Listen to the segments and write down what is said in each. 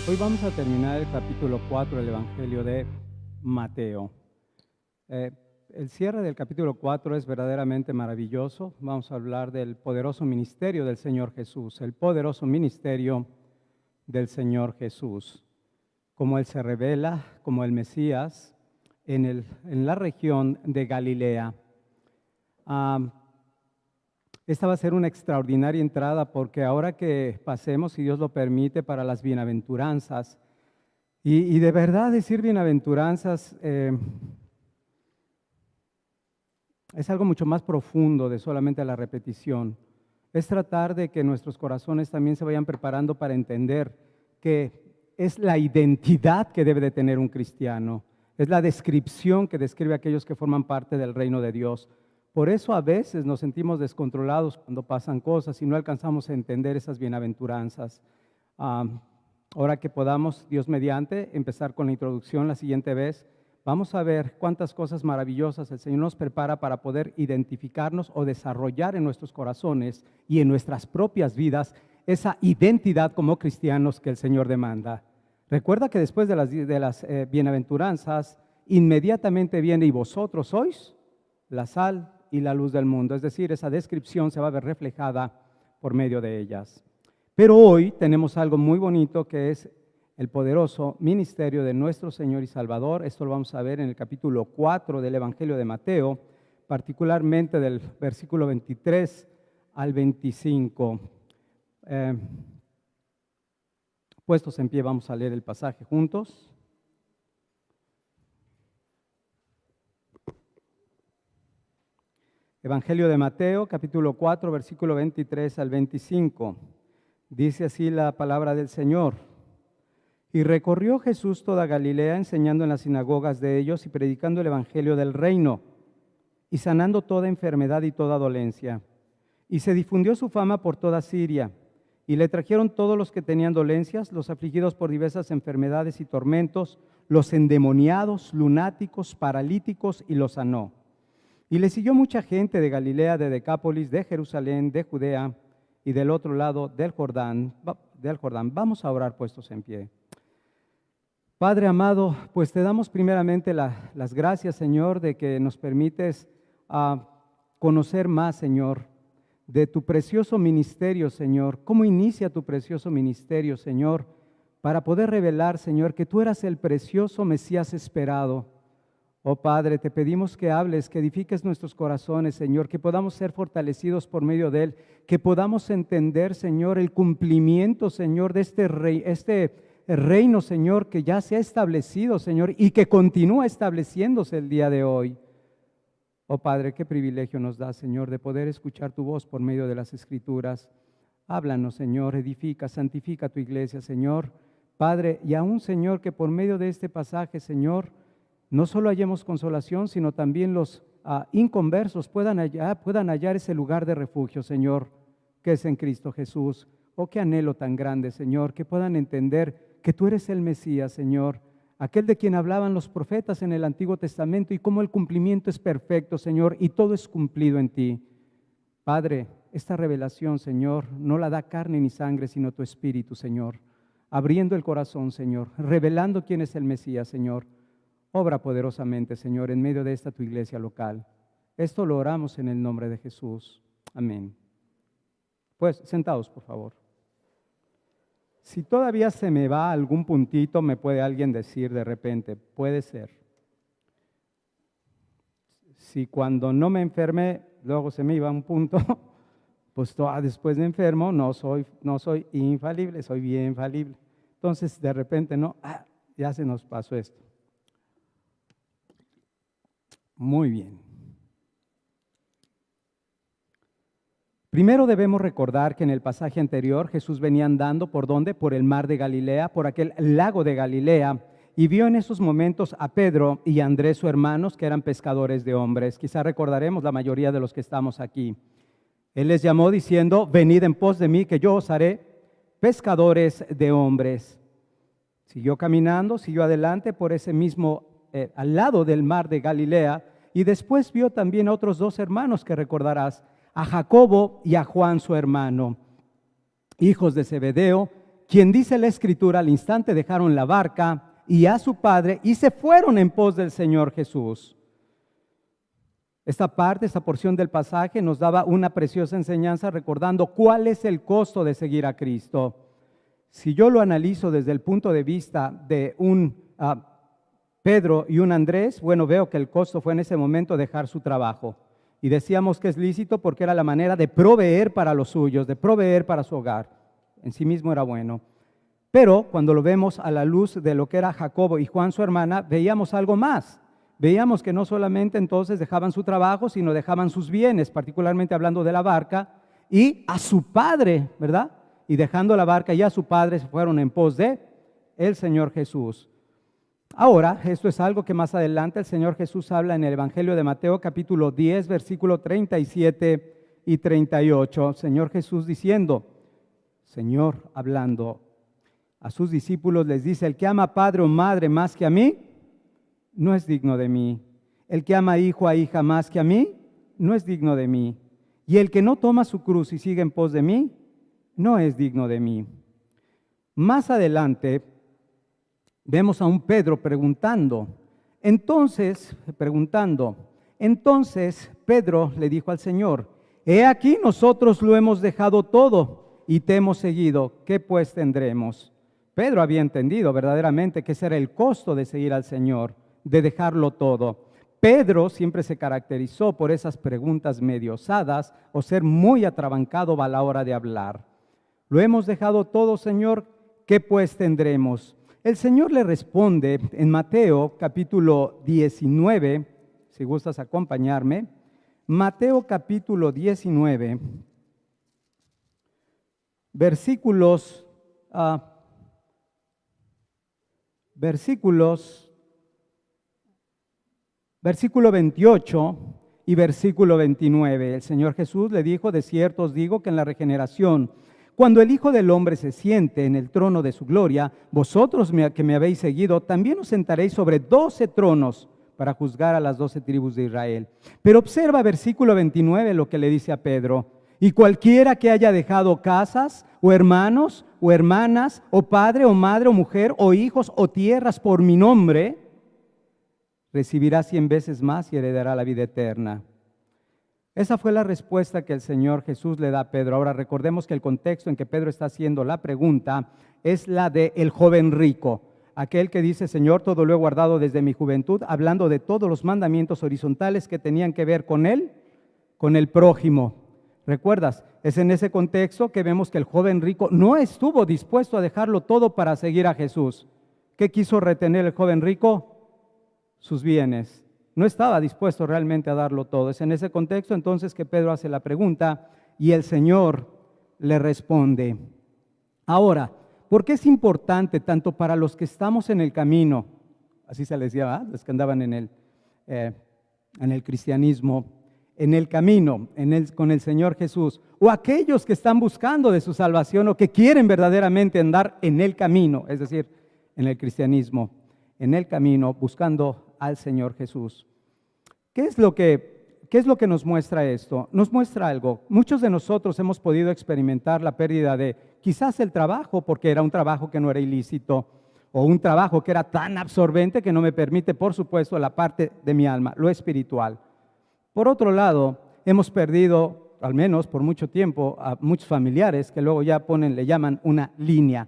Hoy vamos a terminar el capítulo 4 del Evangelio de Mateo. El cierre del capítulo 4 es verdaderamente maravilloso. Vamos a hablar del poderoso ministerio del Señor Jesús, el poderoso ministerio del Señor Jesús, como Él se revela como el Mesías en la región de Galilea. Esta va a ser una extraordinaria entrada porque ahora que pasemos, si Dios lo permite, para las bienaventuranzas, y de verdad decir bienaventuranzas es algo mucho más profundo de solamente la repetición. Es tratar de que nuestros corazones también se vayan preparando para entender que es la identidad que debe de tener un cristiano, es la descripción que describe a aquellos que forman parte del reino de Dios. Por eso a veces nos sentimos descontrolados cuando pasan cosas y no alcanzamos a entender esas bienaventuranzas. Ahora que podamos, Dios mediante, empezar con la introducción la siguiente vez, vamos a ver cuántas cosas maravillosas el Señor nos prepara para poder identificarnos o desarrollar en nuestros corazones y en nuestras propias vidas esa identidad como cristianos que el Señor demanda. Recuerda que después de las bienaventuranzas, inmediatamente viene y vosotros sois la sal y la luz del mundo, es decir, esa descripción se va a ver reflejada por medio de ellas. Pero hoy tenemos algo muy bonito que es el poderoso ministerio de nuestro Señor y Salvador. Esto lo vamos a ver en el capítulo 4 del Evangelio de Mateo, particularmente del versículo 23 al 25. Puestos en pie, vamos a leer el pasaje juntos. Evangelio de Mateo, capítulo 4, versículo 23 al 25. Dice así la palabra del Señor. Y recorrió Jesús toda Galilea, enseñando en las sinagogas de ellos y predicando el evangelio del reino, y sanando toda enfermedad y toda dolencia. Y se difundió su fama por toda Siria, y le trajeron todos los que tenían dolencias, los afligidos por diversas enfermedades y tormentos, los endemoniados, lunáticos, paralíticos, y los sanó. Y le siguió mucha gente de Galilea, de Decápolis, de Jerusalén, de Judea y del otro lado del Jordán. Vamos a orar puestos en pie. Padre amado, pues te damos primeramente las gracias, Señor, de que nos permites conocer más, Señor, de tu precioso ministerio, Señor. ¿Cómo inicia tu precioso ministerio, Señor? Para poder revelar, Señor, que tú eras el precioso Mesías esperado. Oh Padre, te pedimos que hables, que edifiques nuestros corazones, Señor, que podamos ser fortalecidos por medio de Él, que podamos entender, Señor, el cumplimiento, Señor, de este reino, Señor, que ya se ha establecido, Señor, y que continúa estableciéndose el día de hoy. Oh Padre, qué privilegio nos da, Señor, de poder escuchar tu voz por medio de las Escrituras. Háblanos, Señor, edifica, santifica tu iglesia, Señor. Padre, y aún, Señor, que por medio de este pasaje, Señor, no solo hallemos consolación, sino también los inconversos puedan hallar ese lugar de refugio, Señor, que es en Cristo Jesús. Oh, qué anhelo tan grande, Señor, que puedan entender que tú eres el Mesías, Señor, aquel de quien hablaban los profetas en el Antiguo Testamento y cómo el cumplimiento es perfecto, Señor, y todo es cumplido en ti. Padre, esta revelación, Señor, no la da carne ni sangre, sino tu Espíritu, Señor, abriendo el corazón, Señor, revelando quién es el Mesías, Señor. Obra poderosamente, Señor, en medio de esta tu iglesia local. Esto lo oramos en el nombre de Jesús. Amén. Pues, sentados, por favor. Si todavía se me va algún puntito, me puede alguien decir de repente, puede ser. Si cuando no me enfermé, luego se me iba un punto, pues después de enfermo no soy infalible, soy bien falible. Entonces, de repente, no, ya se nos pasó esto. Muy bien. Primero debemos recordar que en el pasaje anterior Jesús venía andando ¿por dónde? Por el mar de Galilea, por aquel lago de Galilea, y vio en esos momentos a Pedro y a Andrés, sus hermanos, que eran pescadores de hombres. Quizá recordaremos la mayoría de los que estamos aquí. Él les llamó diciendo, venid en pos de mí, que yo os haré pescadores de hombres. Siguió caminando, siguió adelante por ese mismo al lado del mar de Galilea, y después vio también a otros dos hermanos que recordarás, a Jacobo y a Juan su hermano, hijos de Zebedeo, quien dice la Escritura, al instante dejaron la barca y a su padre y se fueron en pos del Señor Jesús. Esta porción del pasaje nos daba una preciosa enseñanza recordando cuál es el costo de seguir a Cristo. Si yo lo analizo desde el punto de vista de un Pedro y un Andrés, bueno, veo que el costo fue en ese momento dejar su trabajo. Y decíamos que es lícito porque era la manera de proveer para los suyos, de proveer para su hogar. En sí mismo era bueno. Pero cuando lo vemos a la luz de lo que era Jacobo y Juan, su hermana, veíamos algo más. Veíamos que no solamente entonces dejaban su trabajo, sino dejaban sus bienes, particularmente hablando de la barca, y a su padre, ¿verdad? Y dejando la barca y a su padre se fueron en pos de el Señor Jesús. Ahora, esto es algo que más adelante el Señor Jesús habla en el Evangelio de Mateo, capítulo 10, versículo 37 y 38. Señor Jesús diciendo, Señor hablando a sus discípulos, les dice: el que ama padre o madre más que a mí, no es digno de mí. El que ama hijo o hija más que a mí, no es digno de mí. Y el que no toma su cruz y sigue en pos de mí, no es digno de mí. Más adelante vemos a un Pedro preguntando. Entonces Pedro le dijo al Señor: he aquí nosotros lo hemos dejado todo y te hemos seguido. ¿Qué pues tendremos? Pedro había entendido verdaderamente que ese era el costo de seguir al Señor, de dejarlo todo. Pedro siempre se caracterizó por esas preguntas medio osadas o ser muy atrabancado a la hora de hablar. Lo hemos dejado todo, Señor, ¿qué pues tendremos? El Señor le responde en Mateo capítulo 19, si gustas acompañarme, Mateo capítulo 19, versículo 28 y versículo 29. El Señor Jesús le dijo: de cierto os digo que en la regeneración, cuando el Hijo del Hombre se siente en el trono de su gloria, vosotros que me habéis seguido, también os sentaréis sobre 12 tronos para juzgar a las 12 tribus de Israel. Pero observa versículo 29 lo que le dice a Pedro: y cualquiera que haya dejado casas, o hermanos, o hermanas, o padre, o madre, o mujer, o hijos, o tierras por mi nombre, recibirá 100 veces más y heredará la vida eterna. Esa fue la respuesta que el Señor Jesús le da a Pedro. Ahora recordemos que el contexto en que Pedro está haciendo la pregunta es la de el joven rico, aquel que dice: Señor, todo lo he guardado desde mi juventud, hablando de todos los mandamientos horizontales que tenían que ver con él, con el prójimo. ¿Recuerdas? Es en ese contexto que vemos que el joven rico no estuvo dispuesto a dejarlo todo para seguir a Jesús. ¿Qué quiso retener el joven rico? Sus bienes. No estaba dispuesto realmente a darlo todo. Es en ese contexto entonces que Pedro hace la pregunta y el Señor le responde. Ahora, ¿por qué es importante tanto para los que estamos en el camino? Así se les llama, los que andaban en el cristianismo, en el camino, con el Señor Jesús, o aquellos que están buscando de su salvación o que quieren verdaderamente andar en el camino, es decir, en el cristianismo, en el camino, buscando al Señor Jesús. ¿Qué es lo que nos muestra esto? Nos muestra algo. Muchos de nosotros hemos podido experimentar la pérdida de quizás el trabajo, porque era un trabajo que no era ilícito, o un trabajo que era tan absorbente que no me permite, por supuesto, la parte de mi alma, lo espiritual. Por otro lado, hemos perdido, al menos por mucho tiempo, a muchos familiares que luego ya le llaman una línea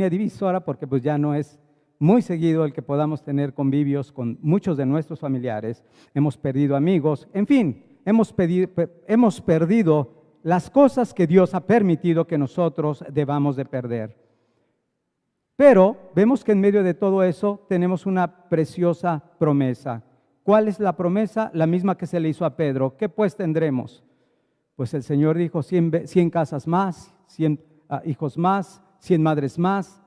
divisora, porque pues ya no es muy seguido el que podamos tener convivios con muchos de nuestros familiares. Hemos perdido amigos, en fin, hemos perdido las cosas que Dios ha permitido que nosotros debamos de perder. Pero vemos que en medio de todo eso tenemos una preciosa promesa. ¿Cuál es la promesa? La misma que se le hizo a Pedro. ¿Qué pues tendremos? Pues el Señor dijo 100 casas más, 100 hijos más, 100 madres más,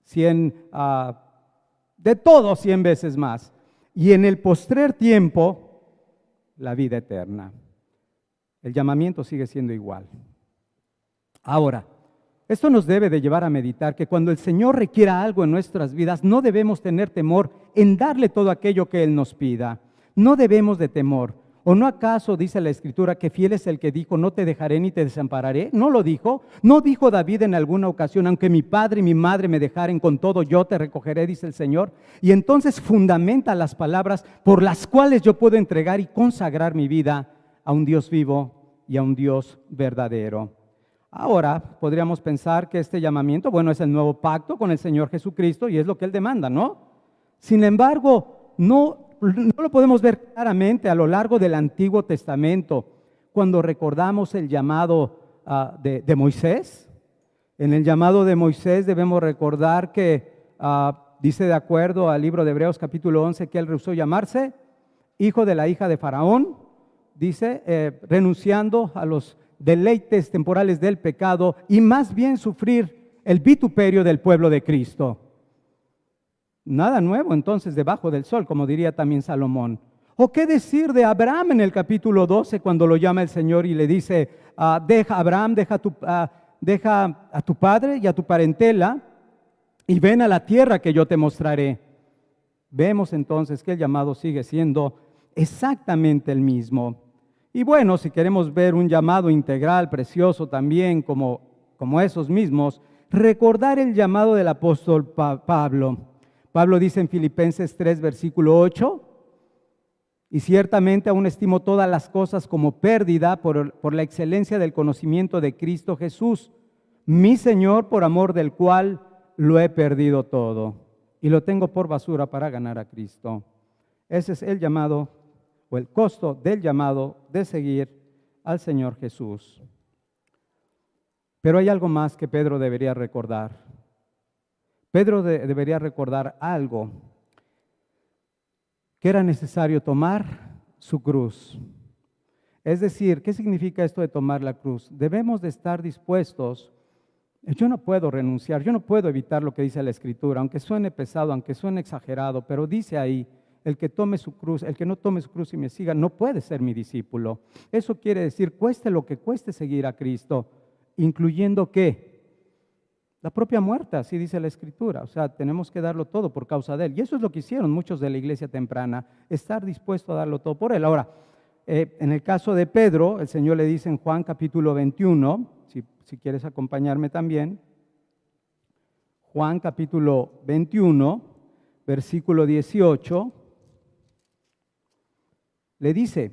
100, de todo 100 veces más. Y en el postrer tiempo, la vida eterna. El llamamiento sigue siendo igual. Ahora, esto nos debe de llevar a meditar que cuando el Señor requiera algo en nuestras vidas, no debemos tener temor en darle todo aquello que Él nos pida. No debemos de temor. ¿O no acaso dice la Escritura que fiel es el que dijo, no te dejaré ni te desampararé? ¿No lo dijo? ¿No dijo David en alguna ocasión, aunque mi padre y mi madre me dejaren, con todo yo te recogeré, dice el Señor? Y entonces fundamenta las palabras por las cuales yo puedo entregar y consagrar mi vida a un Dios vivo y a un Dios verdadero. Ahora podríamos pensar que este llamamiento, bueno, es el nuevo pacto con el Señor Jesucristo y es lo que Él demanda, ¿no? Sin embargo, no lo podemos ver claramente a lo largo del Antiguo Testamento cuando recordamos el llamado de Moisés. En el llamado de Moisés debemos recordar que dice de acuerdo al libro de Hebreos capítulo 11 que él rehusó llamarse hijo de la hija de Faraón, dice, renunciando a los deleites temporales del pecado y más bien sufrir el vituperio del pueblo de Cristo. Nada nuevo entonces debajo del sol, como diría también Salomón. ¿O qué decir de Abraham en el capítulo 12 cuando lo llama el Señor y le dice, Abraham, deja a tu padre y a tu parentela y ven a la tierra que yo te mostraré? Vemos entonces que el llamado sigue siendo exactamente el mismo. Y bueno, si queremos ver un llamado integral, precioso también, como esos mismos, recordar el llamado del apóstol Pablo. Pablo dice en Filipenses 3, versículo 8, y ciertamente aún estimo todas las cosas como pérdida por la excelencia del conocimiento de Cristo Jesús, mi Señor, por amor del cual lo he perdido todo y lo tengo por basura para ganar a Cristo. Ese es el llamado o el costo del llamado de seguir al Señor Jesús. Pero hay algo más que Pedro debería recordar. Pedro debería recordar algo, que era necesario tomar su cruz. Es decir, ¿qué significa esto de tomar la cruz? Debemos de estar dispuestos. Yo no puedo renunciar, yo no puedo evitar lo que dice la Escritura, aunque suene pesado, aunque suene exagerado, pero dice ahí, el que tome su cruz, el que no tome su cruz y me siga, no puede ser mi discípulo. Eso quiere decir, cueste lo que cueste seguir a Cristo, incluyendo ¿qué? La propia muerte, así dice la Escritura. O sea, tenemos que darlo todo por causa de Él. Y eso es lo que hicieron muchos de la iglesia temprana, estar dispuesto a darlo todo por Él. Ahora, en el caso de Pedro, el Señor le dice en Juan capítulo 21, si quieres acompañarme también, Juan capítulo 21, versículo 18, le dice,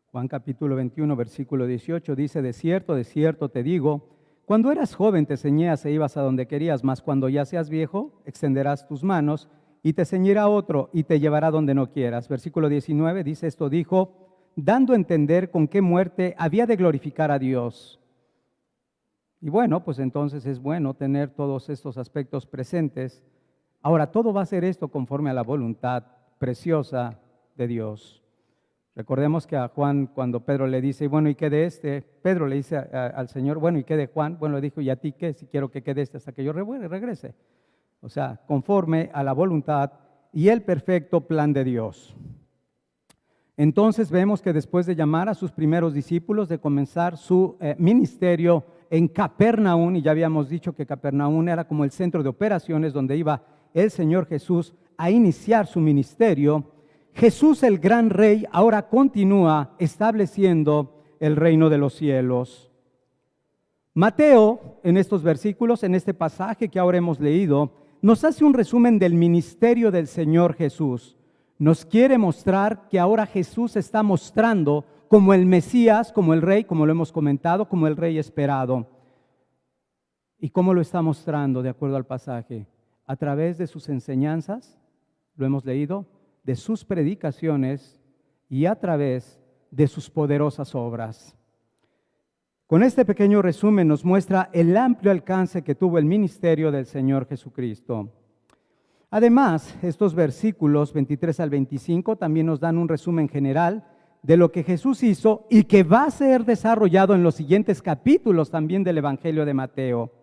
Juan capítulo 21, versículo 18, dice, de cierto te digo, cuando eras joven te ceñías e ibas a donde querías, mas cuando ya seas viejo, extenderás tus manos y te ceñirá otro y te llevará donde no quieras. Versículo 19 dice, esto dijo, dando a entender con qué muerte había de glorificar a Dios. Y bueno, pues entonces es bueno tener todos estos aspectos presentes. Ahora, todo va a ser esto conforme a la voluntad preciosa de Dios. Recordemos que a Juan, cuando Pedro le dice, bueno, ¿y qué de este? Pedro le dice al Señor, bueno, ¿y qué de Juan? Bueno, le dijo, ¿y a ti qué? Si quiero que quede este hasta que yo regrese. O sea, conforme a la voluntad y el perfecto plan de Dios. Entonces vemos que después de llamar a sus primeros discípulos, de comenzar su ministerio en Capernaum, y ya habíamos dicho que Capernaum era como el centro de operaciones donde iba el Señor Jesús a iniciar su ministerio, Jesús el gran rey ahora continúa estableciendo el reino de los cielos. Mateo, en estos versículos, en este pasaje que ahora hemos leído, nos hace un resumen del ministerio del Señor Jesús. Nos quiere mostrar que ahora Jesús está mostrando como el Mesías, como el Rey, como lo hemos comentado, como el Rey esperado. ¿Y cómo lo está mostrando de acuerdo al pasaje? A través de sus enseñanzas, lo hemos leído, de sus predicaciones y a través de sus poderosas obras. Con este pequeño resumen nos muestra el amplio alcance que tuvo el ministerio del Señor Jesucristo. Además, estos versículos 23 al 25 también nos dan un resumen general de lo que Jesús hizo y que va a ser desarrollado en los siguientes capítulos también del Evangelio de Mateo.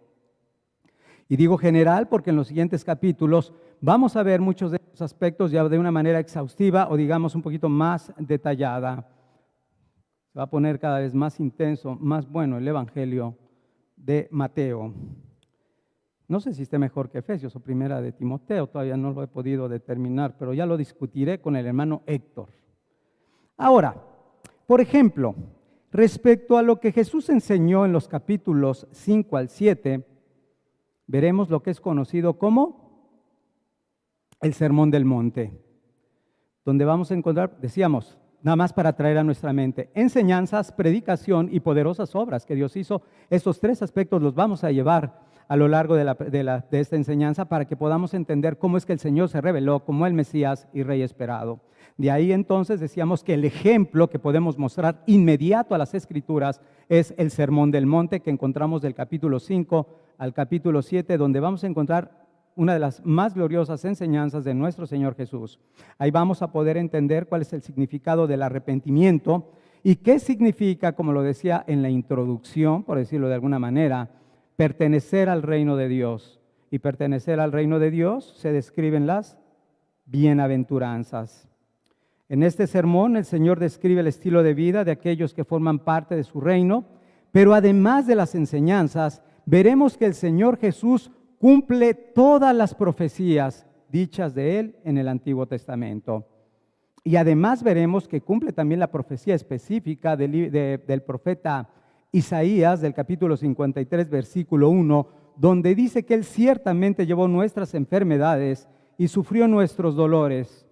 Y digo general porque en los siguientes capítulos vamos a ver muchos de estos aspectos ya de una manera exhaustiva o digamos un poquito más detallada. Se va a poner cada vez más intenso, más bueno el Evangelio de Mateo. No sé si esté mejor que Efesios o Primera de Timoteo, todavía no lo he podido determinar, pero ya lo discutiré con el hermano Héctor. Ahora, por ejemplo, respecto a lo que Jesús enseñó en los capítulos 5 al 7, veremos lo que es conocido como el Sermón del Monte, donde vamos a encontrar, decíamos, nada más para traer a nuestra mente, enseñanzas, predicación y poderosas obras que Dios hizo. Estos tres aspectos los vamos a llevar a lo largo de esta enseñanza para que podamos entender cómo es que el Señor se reveló como el Mesías y Rey esperado. De ahí entonces decíamos que el ejemplo que podemos mostrar inmediato a las Escrituras es el Sermón del Monte que encontramos del capítulo 5 al capítulo 7, donde vamos a encontrar una de las más gloriosas enseñanzas de nuestro Señor Jesús. Ahí vamos a poder entender cuál es el significado del arrepentimiento y qué significa, como lo decía en la introducción, por decirlo de alguna manera, pertenecer al reino de Dios. Y pertenecer al reino de Dios se describen las bienaventuranzas. En este sermón el Señor describe el estilo de vida de aquellos que forman parte de su reino, pero además de las enseñanzas, veremos que el Señor Jesús cumple todas las profecías dichas de Él en el Antiguo Testamento. Y además veremos que cumple también la profecía específica del profeta Isaías, del capítulo 53, versículo 1, donde dice que Él ciertamente llevó nuestras enfermedades y sufrió nuestros dolores,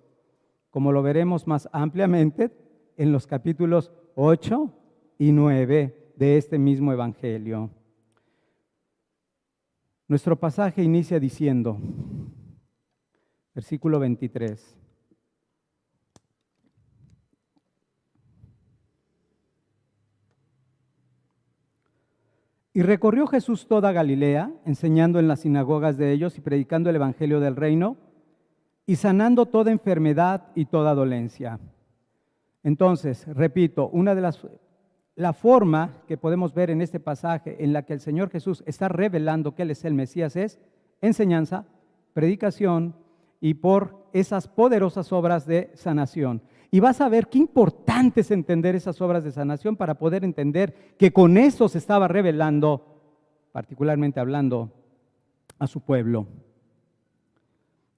como lo veremos más ampliamente en los capítulos 8 y 9 de este mismo evangelio. Nuestro pasaje inicia diciendo, versículo 23. Y recorrió Jesús toda Galilea, enseñando en las sinagogas de ellos y predicando el evangelio del reino y sanando toda enfermedad y toda dolencia. Entonces, repito, la forma que podemos ver en este pasaje en la que el Señor Jesús está revelando que Él es el Mesías es enseñanza, predicación y por esas poderosas obras de sanación. Y vas a ver qué importante es entender esas obras de sanación para poder entender que con eso se estaba revelando, particularmente hablando a su pueblo.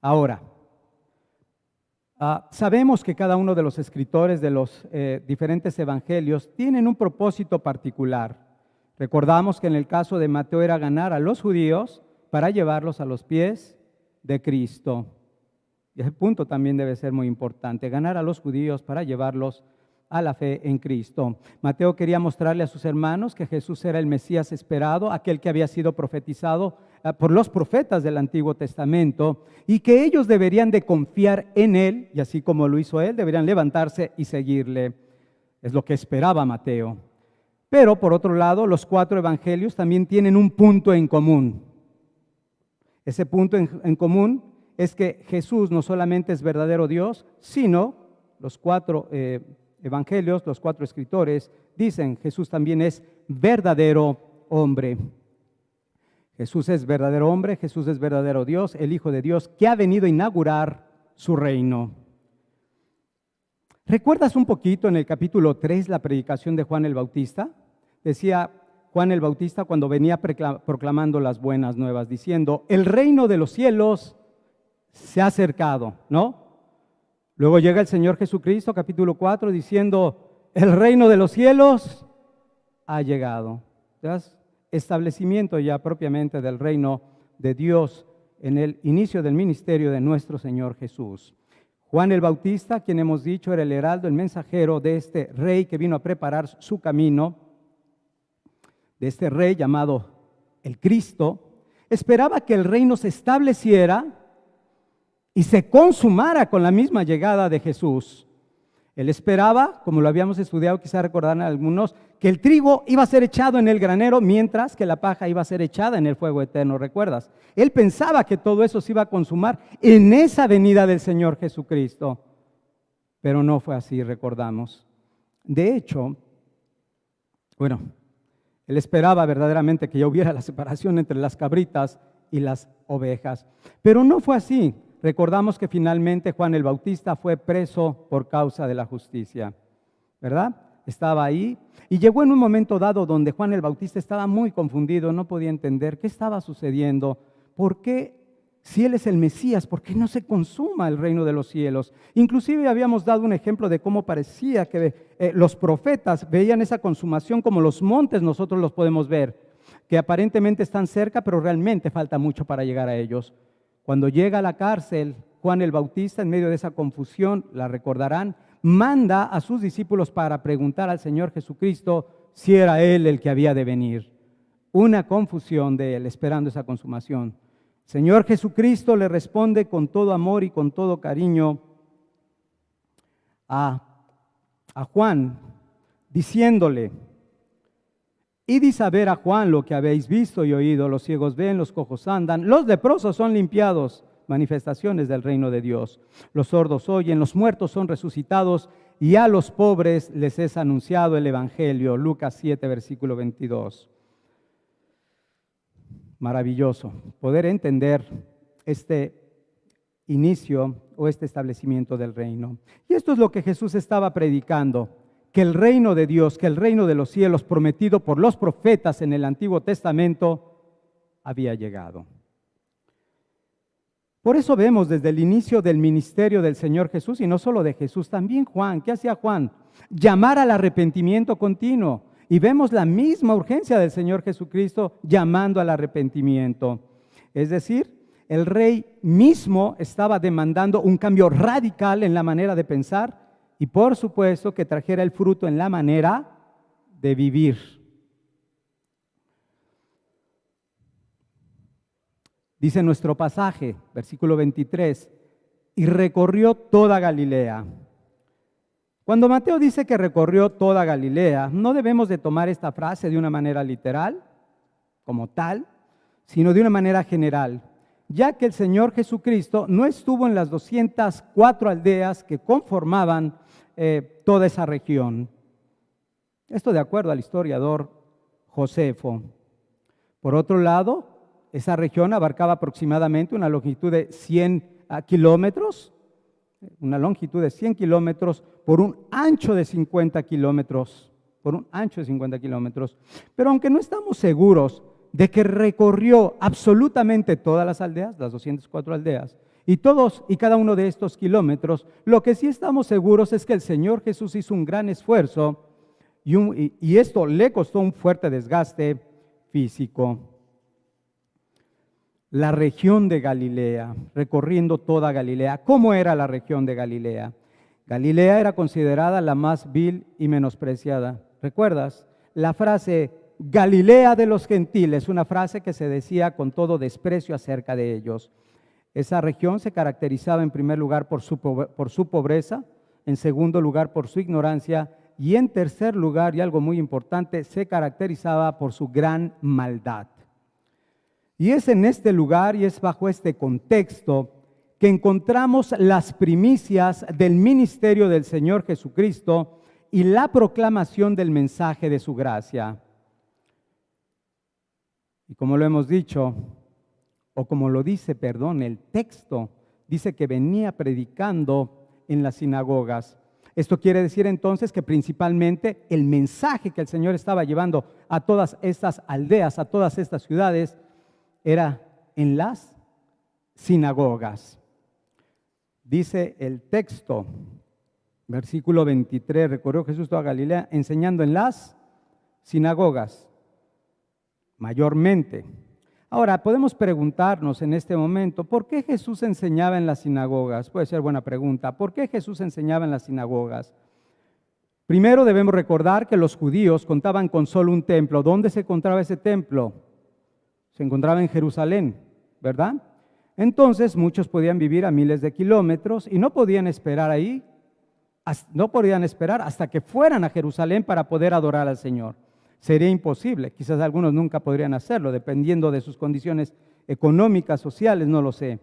Ahora, sabemos que cada uno de los escritores de los diferentes evangelios tienen un propósito particular. Recordamos que en el caso de Mateo era ganar a los judíos para llevarlos a los pies de Cristo. Y ese punto también debe ser muy importante, ganar a los judíos para llevarlos a la fe en Cristo. Mateo quería mostrarle a sus hermanos que Jesús era el Mesías esperado, aquel que había sido profetizado por los profetas del Antiguo Testamento y que ellos deberían de confiar en Él y así como lo hizo Él, deberían levantarse y seguirle. Es lo que esperaba Mateo. Pero por otro lado, los 4 evangelios también tienen un punto en común. Ese punto en común es que Jesús no solamente es verdadero Dios, sino los 4 evangelios, los 4 escritores dicen Jesús también es verdadero hombre. Jesús es verdadero hombre, Jesús es verdadero Dios, el Hijo de Dios que ha venido a inaugurar su reino. ¿Recuerdas un poquito en el capítulo 3 la predicación de Juan el Bautista? Decía Juan el Bautista cuando venía proclamando las buenas nuevas, diciendo, el reino de los cielos se ha acercado, ¿no? Luego llega el Señor Jesucristo, capítulo 4, diciendo, el reino de los cielos ha llegado. ¿Ves? Establecimiento ya propiamente del reino de Dios en el inicio del ministerio de nuestro Señor Jesús. Juan el Bautista, quien hemos dicho era el heraldo, el mensajero de este rey que vino a preparar su camino, de este rey llamado el Cristo, esperaba que el reino se estableciera y se consumara con la misma llegada de Jesús. Él esperaba, como lo habíamos estudiado, quizá recordarán algunos, que el trigo iba a ser echado en el granero, mientras que la paja iba a ser echada en el fuego eterno, ¿recuerdas? Él pensaba que todo eso se iba a consumar en esa venida del Señor Jesucristo, pero no fue así, recordamos. De hecho, bueno, él esperaba verdaderamente que ya hubiera la separación entre las cabritas y las ovejas, pero no fue así. Recordamos que finalmente Juan el Bautista fue preso por causa de la justicia, ¿verdad? Estaba ahí y llegó en un momento dado donde Juan el Bautista estaba muy confundido, no podía entender qué estaba sucediendo, ¿por qué, si Él es el Mesías, por qué no se consuma el reino de los cielos? Inclusive habíamos dado un ejemplo de cómo parecía que los profetas veían esa consumación como los montes nosotros los podemos ver, que aparentemente están cerca, pero realmente falta mucho para llegar a ellos. Cuando llega a la cárcel, Juan el Bautista, en medio de esa confusión, la recordarán, manda a sus discípulos para preguntar al Señor Jesucristo si era Él el que había de venir. Una confusión de Él, esperando esa consumación. Señor Jesucristo le responde con todo amor y con todo cariño a Juan, diciéndole: id y saber a Juan lo que habéis visto y oído, los ciegos ven, los cojos andan, los leprosos son limpiados, manifestaciones del reino de Dios. Los sordos oyen, los muertos son resucitados y a los pobres les es anunciado el evangelio. Lucas 7, versículo 22. Maravilloso poder entender este inicio o este establecimiento del reino. Y esto es lo que Jesús estaba predicando, que el reino de Dios, que el reino de los cielos prometido por los profetas en el Antiguo Testamento había llegado. Por eso vemos desde el inicio del ministerio del Señor Jesús, y no solo de Jesús, también Juan. ¿Qué hacía Juan? Llamar al arrepentimiento continuo. Y vemos la misma urgencia del Señor Jesucristo llamando al arrepentimiento. Es decir, el rey mismo estaba demandando un cambio radical en la manera de pensar y por supuesto que trajera el fruto en la manera de vivir. Dice nuestro pasaje, versículo 23, y recorrió toda Galilea. Cuando Mateo dice que recorrió toda Galilea, no debemos de tomar esta frase de una manera literal, como tal, sino de una manera general, ya que el Señor Jesucristo no estuvo en las 204 aldeas que conformaban toda esa región. Esto de acuerdo al historiador Josefo. Por otro lado, esa región abarcaba aproximadamente una longitud de 100 kilómetros, por un ancho de 50 kilómetros, Pero aunque no estamos seguros de que recorrió absolutamente todas las aldeas, las 204 aldeas, y todos y cada uno de estos kilómetros, lo que sí estamos seguros es que el Señor Jesús hizo un gran esfuerzo y esto le costó un fuerte desgaste físico. La región de Galilea, recorriendo toda Galilea. ¿Cómo era la región de Galilea? Galilea era considerada la más vil y menospreciada. ¿Recuerdas? La frase Galilea de los gentiles, una frase que se decía con todo desprecio acerca de ellos. Esa región se caracterizaba en primer lugar por su pobreza, en segundo lugar por su ignorancia y en tercer lugar, y algo muy importante, se caracterizaba por su gran maldad. Y es en este lugar y es bajo este contexto que encontramos las primicias del ministerio del Señor Jesucristo y la proclamación del mensaje de su gracia. Y como lo hemos dicho, o como lo dice, el texto dice que venía predicando en las sinagogas. Esto quiere decir entonces que principalmente el mensaje que el Señor estaba llevando a todas estas aldeas, a todas estas ciudades, era en las sinagogas. Dice el texto, versículo 23, recorrió Jesús toda Galilea enseñando en las sinagogas, mayormente. Ahora, podemos preguntarnos en este momento, ¿por qué Jesús enseñaba en las sinagogas? Puede ser buena pregunta. ¿Por qué Jesús enseñaba en las sinagogas? Primero debemos recordar que los judíos contaban con solo un templo. ¿Dónde se encontraba ese templo? Se encontraba en Jerusalén, ¿verdad? Entonces muchos podían vivir a miles de kilómetros y no podían esperar hasta que fueran a Jerusalén para poder adorar al Señor. Sería imposible, quizás algunos nunca podrían hacerlo, dependiendo de sus condiciones económicas, sociales, no lo sé.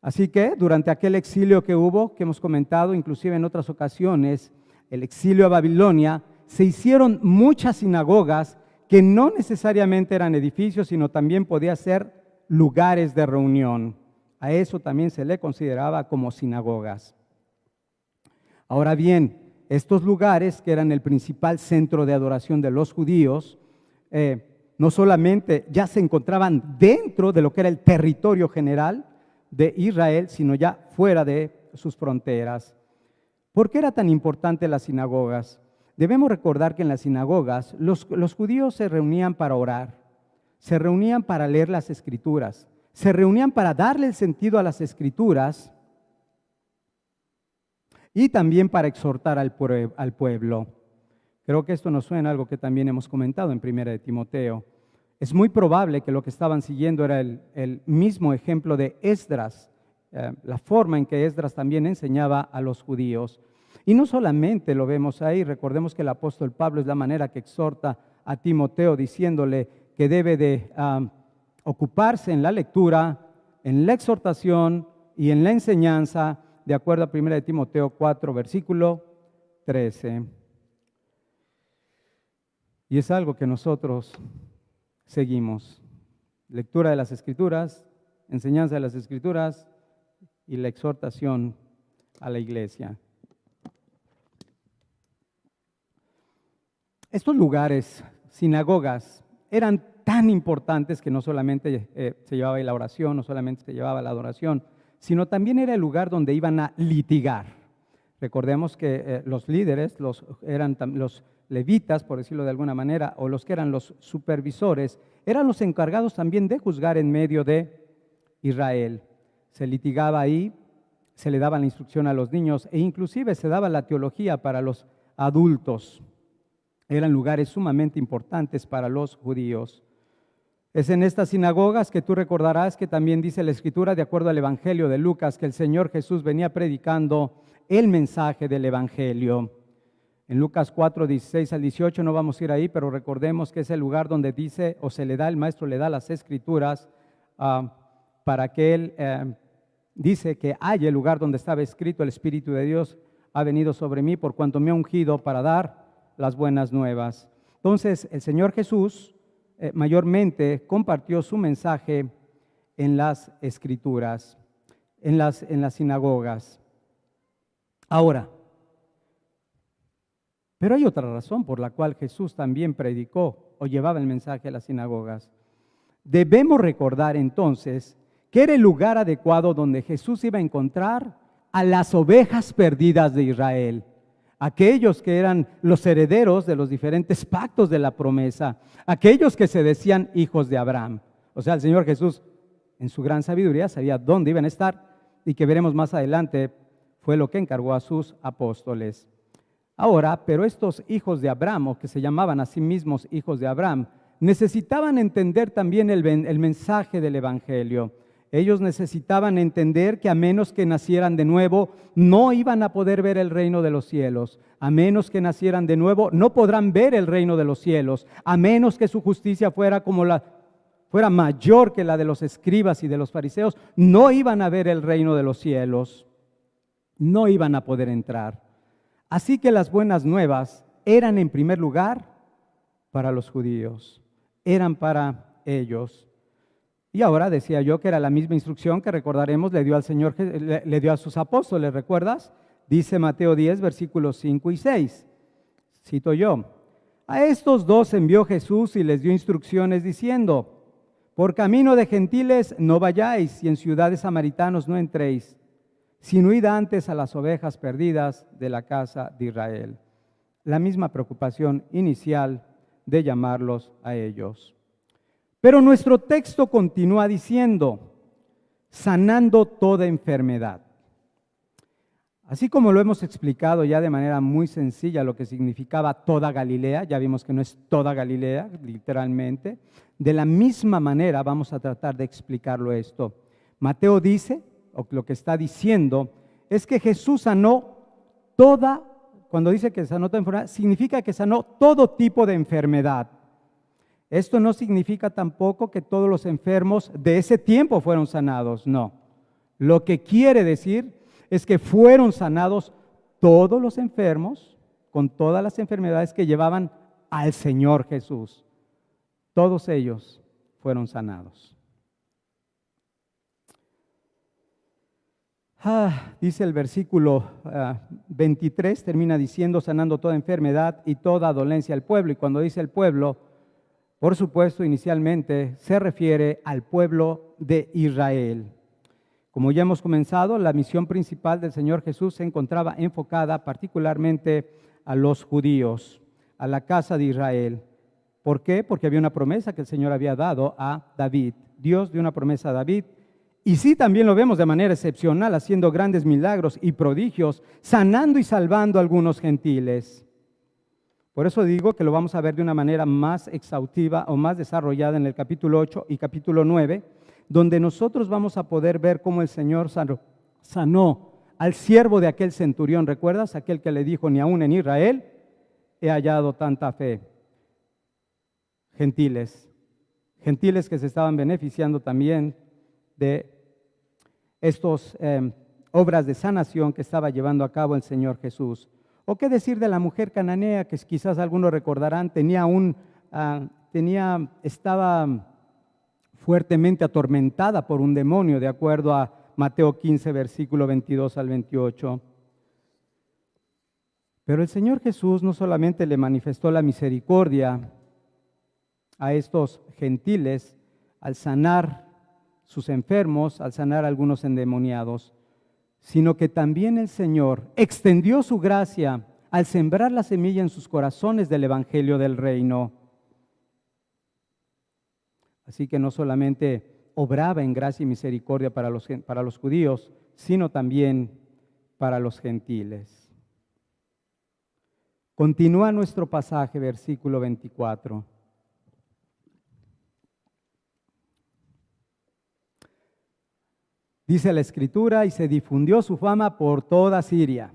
Así que durante aquel exilio que hubo, que hemos comentado inclusive en otras ocasiones, el exilio a Babilonia, se hicieron muchas sinagogas que no necesariamente eran edificios, sino también podían ser lugares de reunión. A eso también se le consideraba como sinagogas. Ahora bien, estos lugares, que eran el principal centro de adoración de los judíos, no solamente ya se encontraban dentro de lo que era el territorio general de Israel, sino ya fuera de sus fronteras. ¿Por qué era tan importante las sinagogas? Debemos recordar que en las sinagogas los judíos se reunían para orar, se reunían para leer las Escrituras, se reunían para darle el sentido a las Escrituras y también para exhortar al pueblo. Creo que esto nos suena a algo que también hemos comentado en 1 de Timoteo. Es muy probable que lo que estaban siguiendo era el mismo ejemplo de Esdras, la forma en que Esdras también enseñaba a los judíos. Y no solamente lo vemos ahí, recordemos que el apóstol Pablo es la manera que exhorta a Timoteo diciéndole que debe de ocuparse en la lectura, en la exhortación y en la enseñanza, de acuerdo a 1 de Timoteo 4, versículo 13. Y es algo que nosotros seguimos: lectura de las Escrituras, enseñanza de las Escrituras y la exhortación a la iglesia. Estos lugares, sinagogas, eran tan importantes que no solamente se llevaba ahí la oración, no solamente se llevaba la adoración, sino también era el lugar donde iban a litigar. Recordemos que los líderes eran los levitas, por decirlo de alguna manera, o los que eran los supervisores, eran los encargados también de juzgar en medio de Israel. Se litigaba ahí, se le daba la instrucción a los niños e inclusive se daba la teología para los adultos. Eran lugares sumamente importantes para los judíos. Es en estas sinagogas que tú recordarás que también dice la Escritura, de acuerdo al Evangelio de Lucas, que el Señor Jesús venía predicando el mensaje del Evangelio. En Lucas 4, 16 al 18, no vamos a ir ahí, pero recordemos que es el lugar donde dice, o se le da, el maestro le da las Escrituras para que él dice que hay el lugar donde estaba escrito: el Espíritu de Dios ha venido sobre mí por cuanto me ha ungido para dar las buenas nuevas. Entonces, el Señor Jesús mayormente compartió su mensaje en las Escrituras, en las sinagogas. Ahora, pero hay otra razón por la cual Jesús también predicó o llevaba el mensaje a las sinagogas. Debemos recordar entonces que era el lugar adecuado donde Jesús iba a encontrar a las ovejas perdidas de Israel, aquellos que eran los herederos de los diferentes pactos de la promesa, aquellos que se decían hijos de Abraham. O sea, el Señor Jesús, en su gran sabiduría, sabía dónde iban a estar, y que veremos más adelante fue lo que encargó a sus apóstoles. Ahora, pero estos hijos de Abraham, o que se llamaban a sí mismos hijos de Abraham, necesitaban entender también el mensaje del Evangelio. Ellos necesitaban entender que a menos que nacieran de nuevo, no iban a poder ver el reino de los cielos. A menos que nacieran de nuevo, no podrán ver el reino de los cielos. A menos que su justicia fuera mayor que la de los escribas y de los fariseos, no iban a ver el reino de los cielos. No iban a poder entrar. Así que las buenas nuevas eran en primer lugar para los judíos. Eran para ellos. Y ahora decía yo que era la misma instrucción que recordaremos le dio al Señor, le dio a sus apóstoles, ¿recuerdas? Dice Mateo 10, versículos 5 y 6. Cito yo: a estos dos envió Jesús y les dio instrucciones diciendo: por camino de gentiles no vayáis y en ciudades samaritanos no entréis, sino id antes a las ovejas perdidas de la casa de Israel. La misma preocupación inicial de llamarlos a ellos. Pero nuestro texto continúa diciendo: sanando toda enfermedad. Así como lo hemos explicado ya de manera muy sencilla lo que significaba toda Galilea, ya vimos que no es toda Galilea, literalmente, de la misma manera vamos a tratar de explicarlo esto. Mateo dice, o lo que está diciendo, es que Jesús sanó toda, cuando dice que sanó toda enfermedad, significa que sanó todo tipo de enfermedad. Esto no significa tampoco que todos los enfermos de ese tiempo fueron sanados, no. Lo que quiere decir es que fueron sanados todos los enfermos con todas las enfermedades que llevaban al Señor Jesús. Todos ellos fueron sanados. Dice el versículo 23, termina diciendo: sanando toda enfermedad y toda dolencia al pueblo. Y cuando dice el pueblo, Por supuesto, inicialmente se refiere al pueblo de Israel. Como ya hemos comenzado, la misión principal del Señor Jesús se encontraba enfocada particularmente a los judíos, a la casa de Israel. ¿Por qué? Porque había una promesa que el Señor había dado a David. Dios dio una promesa a David. Y sí, también lo vemos de manera excepcional, haciendo grandes milagros y prodigios, sanando y salvando a algunos gentiles. Por eso digo que lo vamos a ver de una manera más exhaustiva o más desarrollada en el capítulo 8 y capítulo 9, donde nosotros vamos a poder ver cómo el Señor sanó al siervo de aquel centurión. ¿Recuerdas? Aquel que le dijo, ni aún en Israel he hallado tanta fe. Gentiles que se estaban beneficiando también de estas obras de sanación que estaba llevando a cabo el Señor Jesús. ¿O qué decir de la mujer cananea que quizás algunos recordarán, estaba fuertemente atormentada por un demonio, de acuerdo a Mateo 15, versículo 22 al 28. Pero el Señor Jesús no solamente le manifestó la misericordia a estos gentiles al sanar sus enfermos, al sanar a algunos endemoniados, sino que también el Señor extendió su gracia al sembrar la semilla en sus corazones del Evangelio del Reino. Así que no solamente obraba en gracia y misericordia para los judíos, sino también para los gentiles. Continúa nuestro pasaje, versículo 24. Dice la Escritura, y se difundió su fama por toda Siria.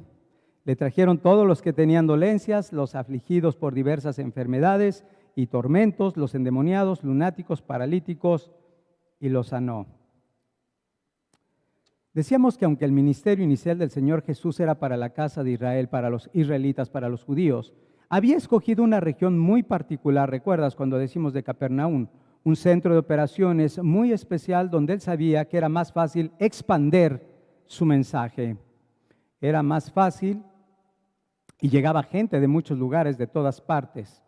Le trajeron todos los que tenían dolencias, los afligidos por diversas enfermedades y tormentos, los endemoniados, lunáticos, paralíticos, y los sanó. Decíamos que aunque el ministerio inicial del Señor Jesús era para la casa de Israel, para los israelitas, para los judíos, había escogido una región muy particular. ¿Recuerdas cuando decimos de Capernaum? Un centro de operaciones muy especial donde él sabía que era más fácil expandir su mensaje. Era más fácil y llegaba gente de muchos lugares, de todas partes.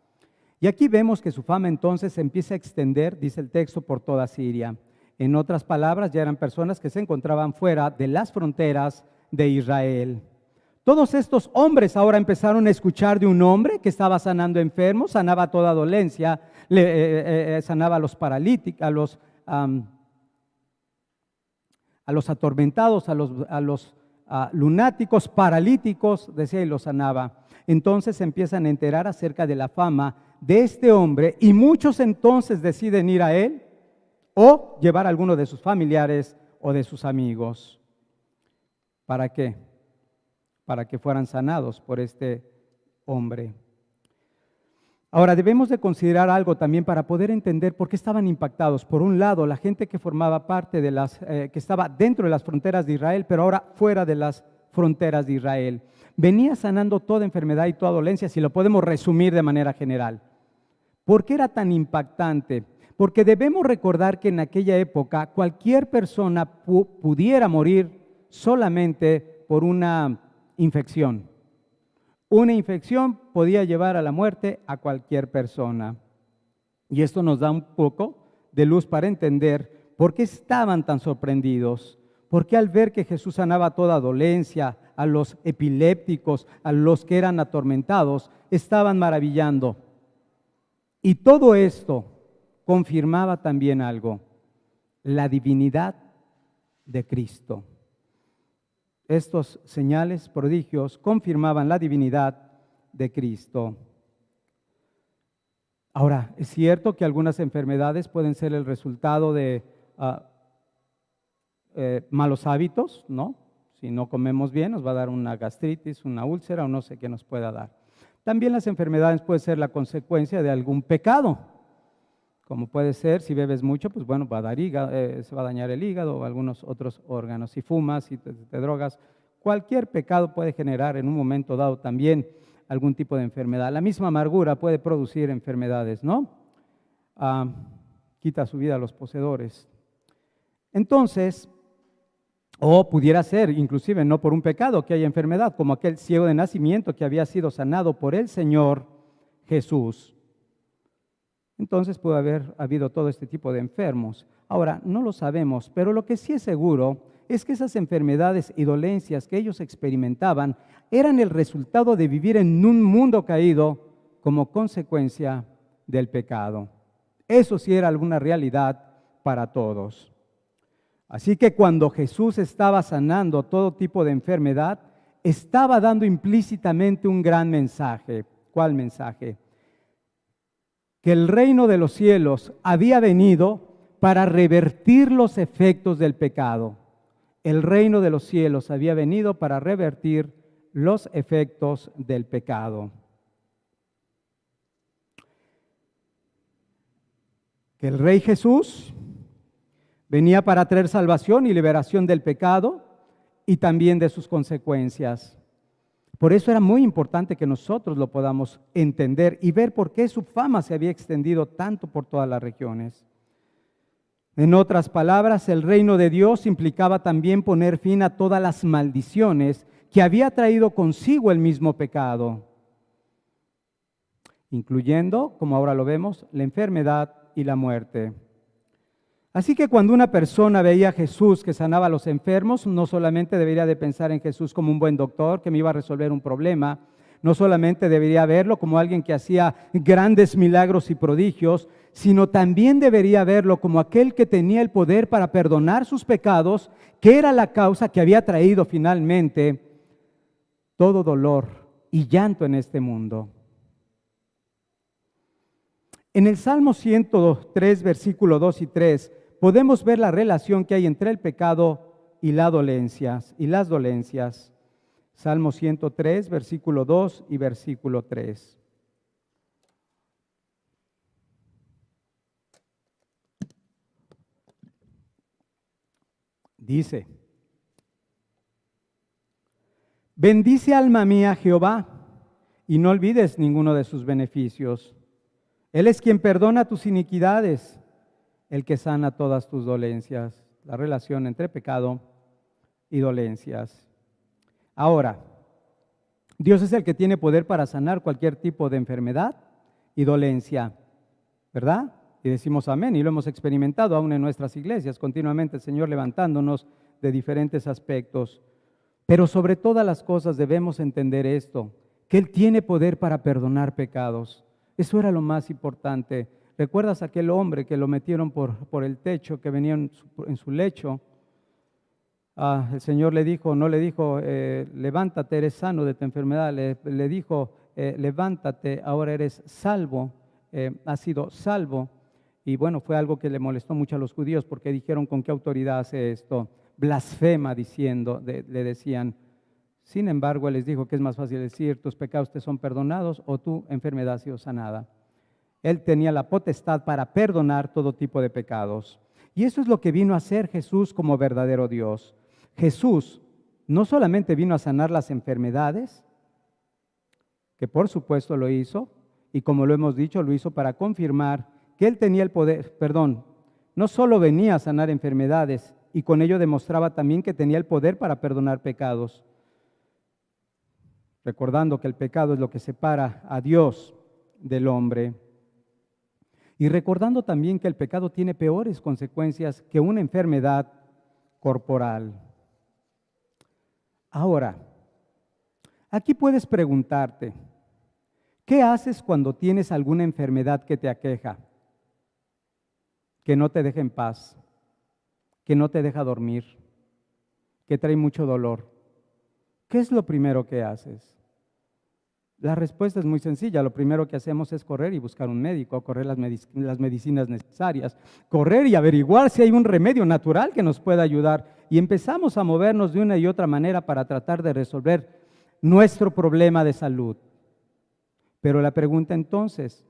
Y aquí vemos que su fama entonces se empieza a extender, dice el texto, por toda Siria. En otras palabras, ya eran personas que se encontraban fuera de las fronteras de Israel. Todos estos hombres ahora empezaron a escuchar de un hombre que estaba sanando enfermos, sanaba toda dolencia, sanaba a los paralíticos, a los atormentados, a los lunáticos, paralíticos, decía, y los sanaba. Entonces se empiezan a enterar acerca de la fama de este hombre y muchos entonces deciden ir a él o llevar a alguno de sus familiares o de sus amigos. ¿Para qué? Para que fueran sanados por este hombre. Ahora, debemos de considerar algo también para poder entender por qué estaban impactados. Por un lado, la gente que formaba parte de que estaba dentro de las fronteras de Israel, pero ahora fuera de las fronteras de Israel. Venía sanando toda enfermedad y toda dolencia, si lo podemos resumir de manera general. ¿Por qué era tan impactante? Porque debemos recordar que en aquella época cualquier persona pudiera morir solamente por una infección. Una infección podía llevar a la muerte a cualquier persona. Y esto nos da un poco de luz para entender por qué estaban tan sorprendidos. ¿Por qué al ver que Jesús sanaba toda dolencia, a los epilépticos, a los que eran atormentados, estaban maravillando? Y todo esto confirmaba también algo: la divinidad de Cristo. Estos señales, prodigios, confirmaban la divinidad de Cristo. Ahora, es cierto que algunas enfermedades pueden ser el resultado de malos hábitos, ¿no? Si no comemos bien, nos va a dar una gastritis, una úlcera o no sé qué nos pueda dar. También las enfermedades pueden ser la consecuencia de algún pecado, como puede ser, si bebes mucho, pues bueno, va a dar se va a dañar el hígado o algunos otros órganos. Si fumas, si te drogas, cualquier pecado puede generar en un momento dado también algún tipo de enfermedad. La misma amargura puede producir enfermedades, ¿no? Quita su vida a los poseedores. Entonces, o pudiera ser, inclusive, no por un pecado que haya enfermedad, como aquel ciego de nacimiento que había sido sanado por el Señor Jesús. Entonces pudo haber habido todo este tipo de enfermos. Ahora, no lo sabemos, pero lo que sí es seguro es que esas enfermedades y dolencias que ellos experimentaban eran el resultado de vivir en un mundo caído como consecuencia del pecado. Eso sí era alguna realidad para todos. Así que cuando Jesús estaba sanando todo tipo de enfermedad, estaba dando implícitamente un gran mensaje. ¿Cuál mensaje? Que el reino de los cielos había venido para revertir los efectos del pecado. El reino de los cielos había venido para revertir los efectos del pecado. Que el Rey Jesús venía para traer salvación y liberación del pecado y también de sus consecuencias. Por eso era muy importante que nosotros lo podamos entender y ver por qué su fama se había extendido tanto por todas las regiones. En otras palabras, el reino de Dios implicaba también poner fin a todas las maldiciones que había traído consigo el mismo pecado, incluyendo, como ahora lo vemos, la enfermedad y la muerte. Así que cuando una persona veía a Jesús que sanaba a los enfermos, no solamente debería de pensar en Jesús como un buen doctor que me iba a resolver un problema, no solamente debería verlo como alguien que hacía grandes milagros y prodigios, sino también debería verlo como aquel que tenía el poder para perdonar sus pecados, que era la causa que había traído finalmente todo dolor y llanto en este mundo. En el Salmo 103, versículo 2 y 3, podemos ver la relación que hay entre el pecado y las dolencias. Salmo 103, versículo 2 y versículo 3. Dice: bendice alma mía Jehová, y no olvides ninguno de sus beneficios. Él es quien perdona tus iniquidades, el que sana todas tus dolencias. La relación entre pecado y dolencias. Ahora, Dios es el que tiene poder para sanar cualquier tipo de enfermedad y dolencia, ¿verdad? Y decimos amén, y lo hemos experimentado aún en nuestras iglesias, continuamente el Señor levantándonos de diferentes aspectos. Pero sobre todas las cosas debemos entender esto, que Él tiene poder para perdonar pecados. Eso era lo más importante. ¿Recuerdas aquel hombre que lo metieron por el techo, que venía en su lecho? El Señor le dijo, no le dijo, levántate, eres sano de tu enfermedad. Le dijo, levántate, ahora eres salvo, has sido salvo. Y bueno, fue algo que le molestó mucho a los judíos porque dijeron, ¿con qué autoridad hace esto? Blasfema diciendo, le decían. Sin embargo, Él les dijo que es más fácil decir, tus pecados te son perdonados o tu enfermedad ha sido sanada. Él tenía la potestad para perdonar todo tipo de pecados. Y eso es lo que vino a hacer Jesús como verdadero Dios. Jesús no solamente vino a sanar las enfermedades, que por supuesto lo hizo, y como lo hemos dicho, lo hizo para confirmar que Él tenía el poder, no solo venía a sanar enfermedades, y con ello demostraba también que tenía el poder para perdonar pecados. Recordando que el pecado es lo que separa a Dios del hombre. Y recordando también que el pecado tiene peores consecuencias que una enfermedad corporal. Ahora, aquí puedes preguntarte, ¿qué haces cuando tienes alguna enfermedad que te aqueja, que no te deja en paz, que no te deja dormir, que trae mucho dolor? ¿Qué es lo primero que haces? La respuesta es muy sencilla. Lo primero que hacemos es correr y buscar un médico, correr las medicinas necesarias, correr y averiguar si hay un remedio natural que nos pueda ayudar. Y empezamos a movernos de una y otra manera para tratar de resolver nuestro problema de salud. Pero la pregunta entonces,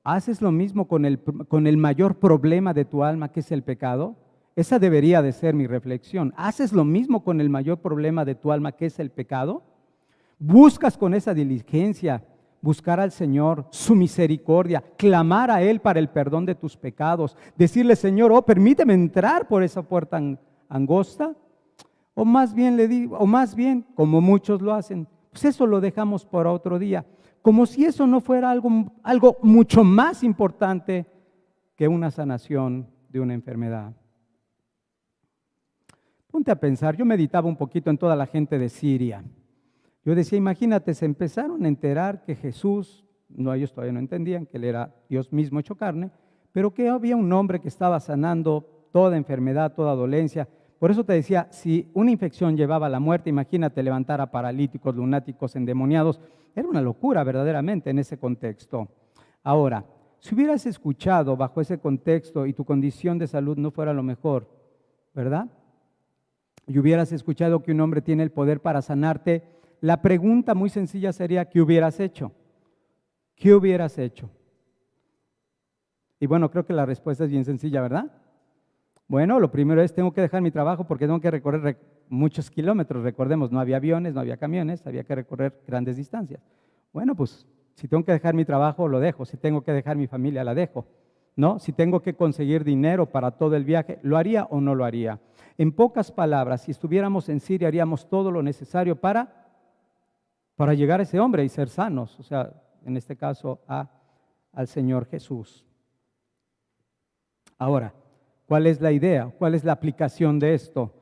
¿haces lo mismo con el mayor problema de tu alma, que es el pecado? Esa debería de ser mi reflexión. ¿Haces lo mismo con el mayor problema de tu alma, que es el pecado? ¿Buscas con esa diligencia buscar al Señor, su misericordia, clamar a Él para el perdón de tus pecados, decirle, Señor, oh, permíteme entrar por esa puerta angosta? O más bien, como muchos lo hacen, pues eso lo dejamos para otro día, como si eso no fuera algo mucho más importante que una sanación de una enfermedad. Ponte a pensar, yo meditaba un poquito en toda la gente de Siria. Yo decía, imagínate, se empezaron a enterar que Jesús, no, ellos todavía no entendían que Él era Dios mismo hecho carne, pero que había un hombre que estaba sanando toda enfermedad, toda dolencia. Por eso te decía, si una infección llevaba a la muerte, imagínate levantar a paralíticos, lunáticos, endemoniados. Era una locura verdaderamente en ese contexto. Ahora, si hubieras escuchado bajo ese contexto y tu condición de salud no fuera lo mejor, ¿verdad? Y hubieras escuchado que un hombre tiene el poder para sanarte, la pregunta muy sencilla sería, ¿qué hubieras hecho? ¿Qué hubieras hecho? Y bueno, creo que la respuesta es bien sencilla, ¿verdad? Bueno, lo primero es, tengo que dejar mi trabajo porque tengo que recorrer muchos kilómetros. Recordemos, no había aviones, no había camiones, había que recorrer grandes distancias. Bueno, pues si tengo que dejar mi trabajo, lo dejo. Si tengo que dejar mi familia, la dejo, ¿no? Si tengo que conseguir dinero para todo el viaje, ¿lo haría o no lo haría? En pocas palabras, si estuviéramos en Siria, haríamos todo lo necesario para llegar a ese hombre y ser sanos, o sea, en este caso al Señor Jesús. Ahora, ¿cuál es la idea? ¿Cuál es la aplicación de esto?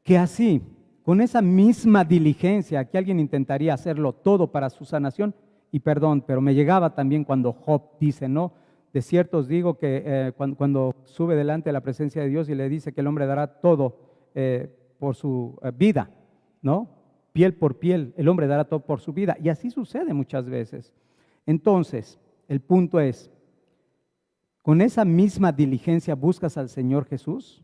Que así, con esa misma diligencia que alguien intentaría hacerlo todo para su sanación, y perdón, pero me llegaba también cuando Job dice, ¿no? De cierto os digo que cuando sube delante de la presencia de Dios y le dice que el hombre dará todo por su vida, ¿no? Piel por piel, el hombre dará todo por su vida. Y así sucede muchas veces. Entonces, el punto es, ¿con esa misma diligencia buscas al Señor Jesús?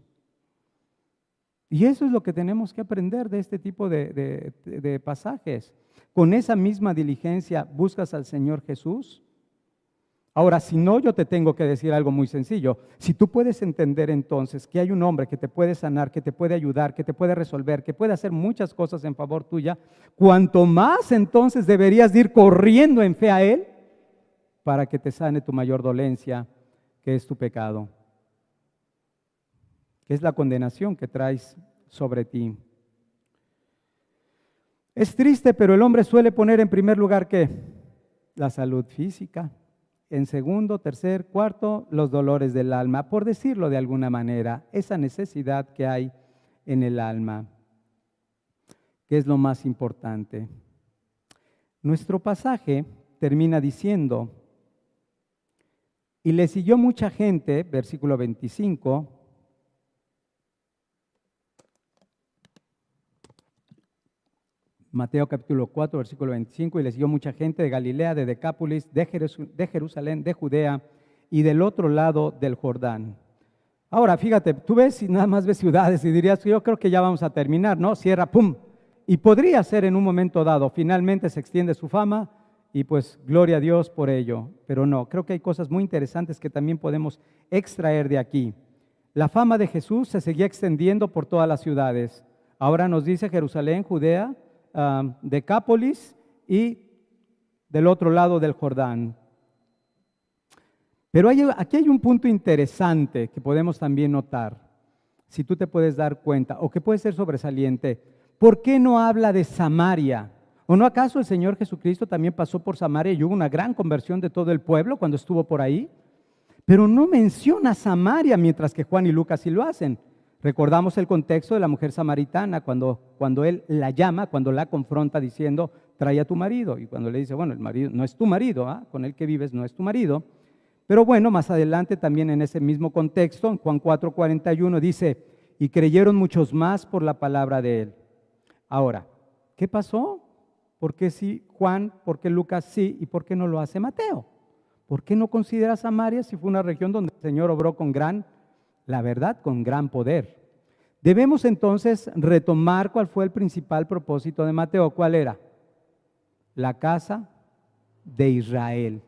Y eso es lo que tenemos que aprender de este tipo de pasajes. ¿Con esa misma diligencia buscas al Señor Jesús? Ahora, si no, yo te tengo que decir algo muy sencillo. Si tú puedes entender entonces que hay un hombre que te puede sanar, que te puede ayudar, que te puede resolver, que puede hacer muchas cosas en favor tuya, cuanto más entonces deberías de ir corriendo en fe a Él para que te sane tu mayor dolencia, que es tu pecado, que es la condenación que traes sobre ti. Es triste, pero el hombre suele poner en primer lugar ¿qué? La salud física. En segundo, tercer, cuarto, los dolores del alma, por decirlo de alguna manera, esa necesidad que hay en el alma, que es lo más importante. Nuestro pasaje termina diciendo, y le siguió mucha gente, versículo 25, Mateo capítulo 4, versículo 25, y le siguió mucha gente de Galilea, de Decápolis, de Jerusalén, de Judea y del otro lado del Jordán. Ahora, fíjate, tú ves y nada más ves ciudades y dirías, yo creo que ya vamos a terminar, ¿no? Cierra, pum. Y podría ser en un momento dado, finalmente se extiende su fama y pues gloria a Dios por ello, pero no, creo que hay cosas muy interesantes que también podemos extraer de aquí. La fama de Jesús se seguía extendiendo por todas las ciudades. Ahora nos dice Jerusalén, Judea, Decápolis y del otro lado del Jordán. Pero aquí hay un punto interesante que podemos también notar, si tú te puedes dar cuenta, o que puede ser sobresaliente. ¿Por qué no habla de Samaria? ¿O no acaso el Señor Jesucristo también pasó por Samaria y hubo una gran conversión de todo el pueblo cuando estuvo por ahí? Pero no menciona Samaria, mientras que Juan y Lucas sí lo hacen. Recordamos el contexto de la mujer samaritana cuando él la llama, cuando la confronta diciendo, trae a tu marido. Y cuando le dice, bueno, el marido no es tu marido, con el que vives no es tu marido. Pero bueno, más adelante también en ese mismo contexto, en Juan 4:41 dice, y creyeron muchos más por la palabra de él. Ahora, ¿qué pasó? ¿Por qué sí Juan, por qué Lucas sí y por qué no lo hace Mateo? ¿Por qué no considera Samaria si fue una región donde el Señor obró con gran poder? Debemos entonces retomar cuál fue el principal propósito de Mateo. ¿Cuál era? La casa de Israel.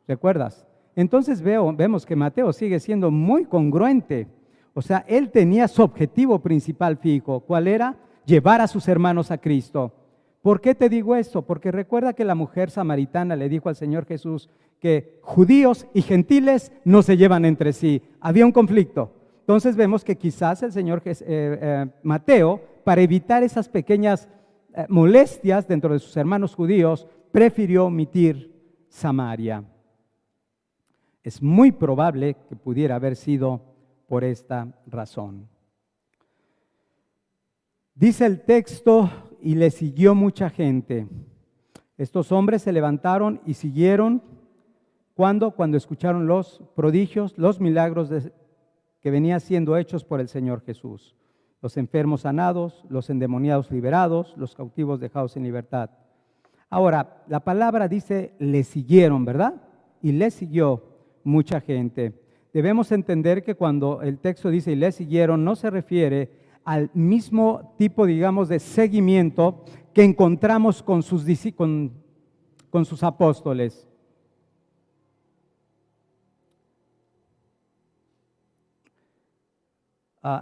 ¿Recuerdas? Entonces vemos que Mateo sigue siendo muy congruente. O sea, él tenía su objetivo principal fijo. ¿Cuál era? Llevar a sus hermanos a Cristo. ¿Por qué te digo esto? Porque recuerda que la mujer samaritana le dijo al Señor Jesús que judíos y gentiles no se llevan entre sí. Había un conflicto. Entonces vemos que quizás el Señor Mateo, para evitar esas pequeñas molestias dentro de sus hermanos judíos, prefirió omitir Samaria. Es muy probable que pudiera haber sido por esta razón. Dice el texto, y le siguió mucha gente. Estos hombres se levantaron y siguieron. ¿Cuándo? Cuando escucharon los prodigios, los milagros que venían siendo hechos por el Señor Jesús. Los enfermos sanados, los endemoniados liberados, los cautivos dejados en libertad. Ahora, la palabra dice, le siguieron, ¿verdad? Y le siguió mucha gente. Debemos entender que cuando el texto dice, y le siguieron, no se refiere al mismo tipo, digamos, de seguimiento que encontramos con sus apóstoles.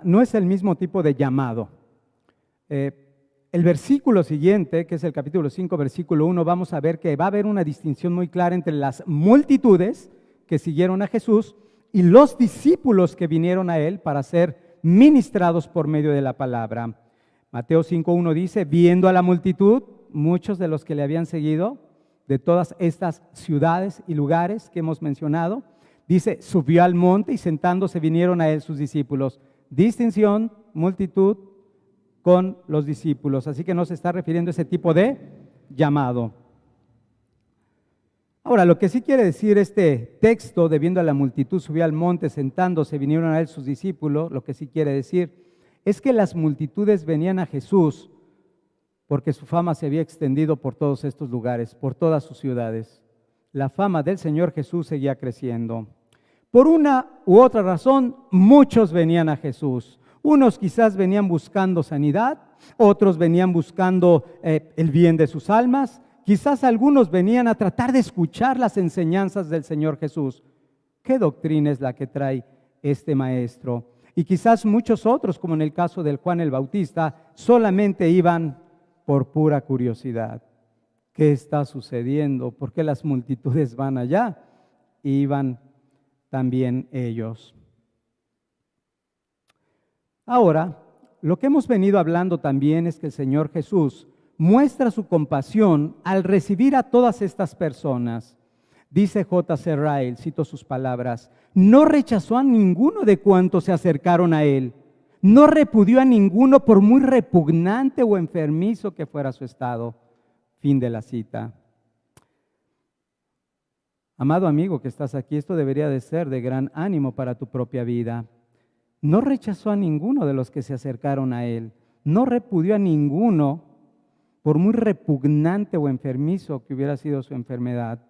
No es el mismo tipo de llamado. El versículo siguiente, que es el capítulo 5, versículo 1, vamos a ver que va a haber una distinción muy clara entre las multitudes que siguieron a Jesús y los discípulos que vinieron a Él para ser ministrados por medio de la palabra. Mateo 5:1 dice, viendo a la multitud, muchos de los que le habían seguido, de todas estas ciudades y lugares que hemos mencionado, dice, subió al monte y sentándose vinieron a Él sus discípulos. Distinción, multitud con los discípulos. Así que no se está refiriendo a ese tipo de llamado. Ahora, lo que sí quiere decir este texto, de viendo a la multitud, subió al monte, sentándose, vinieron a Él sus discípulos, lo que sí quiere decir es que las multitudes venían a Jesús porque su fama se había extendido por todos estos lugares, por todas sus ciudades. La fama del Señor Jesús seguía creciendo. Por una u otra razón, muchos venían a Jesús. Unos quizás venían buscando sanidad, otros venían buscando el bien de sus almas. Quizás algunos venían a tratar de escuchar las enseñanzas del Señor Jesús. ¿Qué doctrina es la que trae este maestro? Y quizás muchos otros, como en el caso del Juan el Bautista, solamente iban por pura curiosidad. ¿Qué está sucediendo? ¿Por qué las multitudes van allá? Y iban también ellos. Ahora, lo que hemos venido hablando también es que el Señor Jesús muestra su compasión al recibir a todas estas personas. Dice J.C. Ryle, cito sus palabras, no rechazó a ninguno de cuantos se acercaron a Él, no repudió a ninguno por muy repugnante o enfermizo que fuera su estado. Fin de la cita. Amado amigo que estás aquí, esto debería de ser de gran ánimo para tu propia vida. No rechazó a ninguno de los que se acercaron a Él, no repudió a ninguno por muy repugnante o enfermizo que hubiera sido su enfermedad.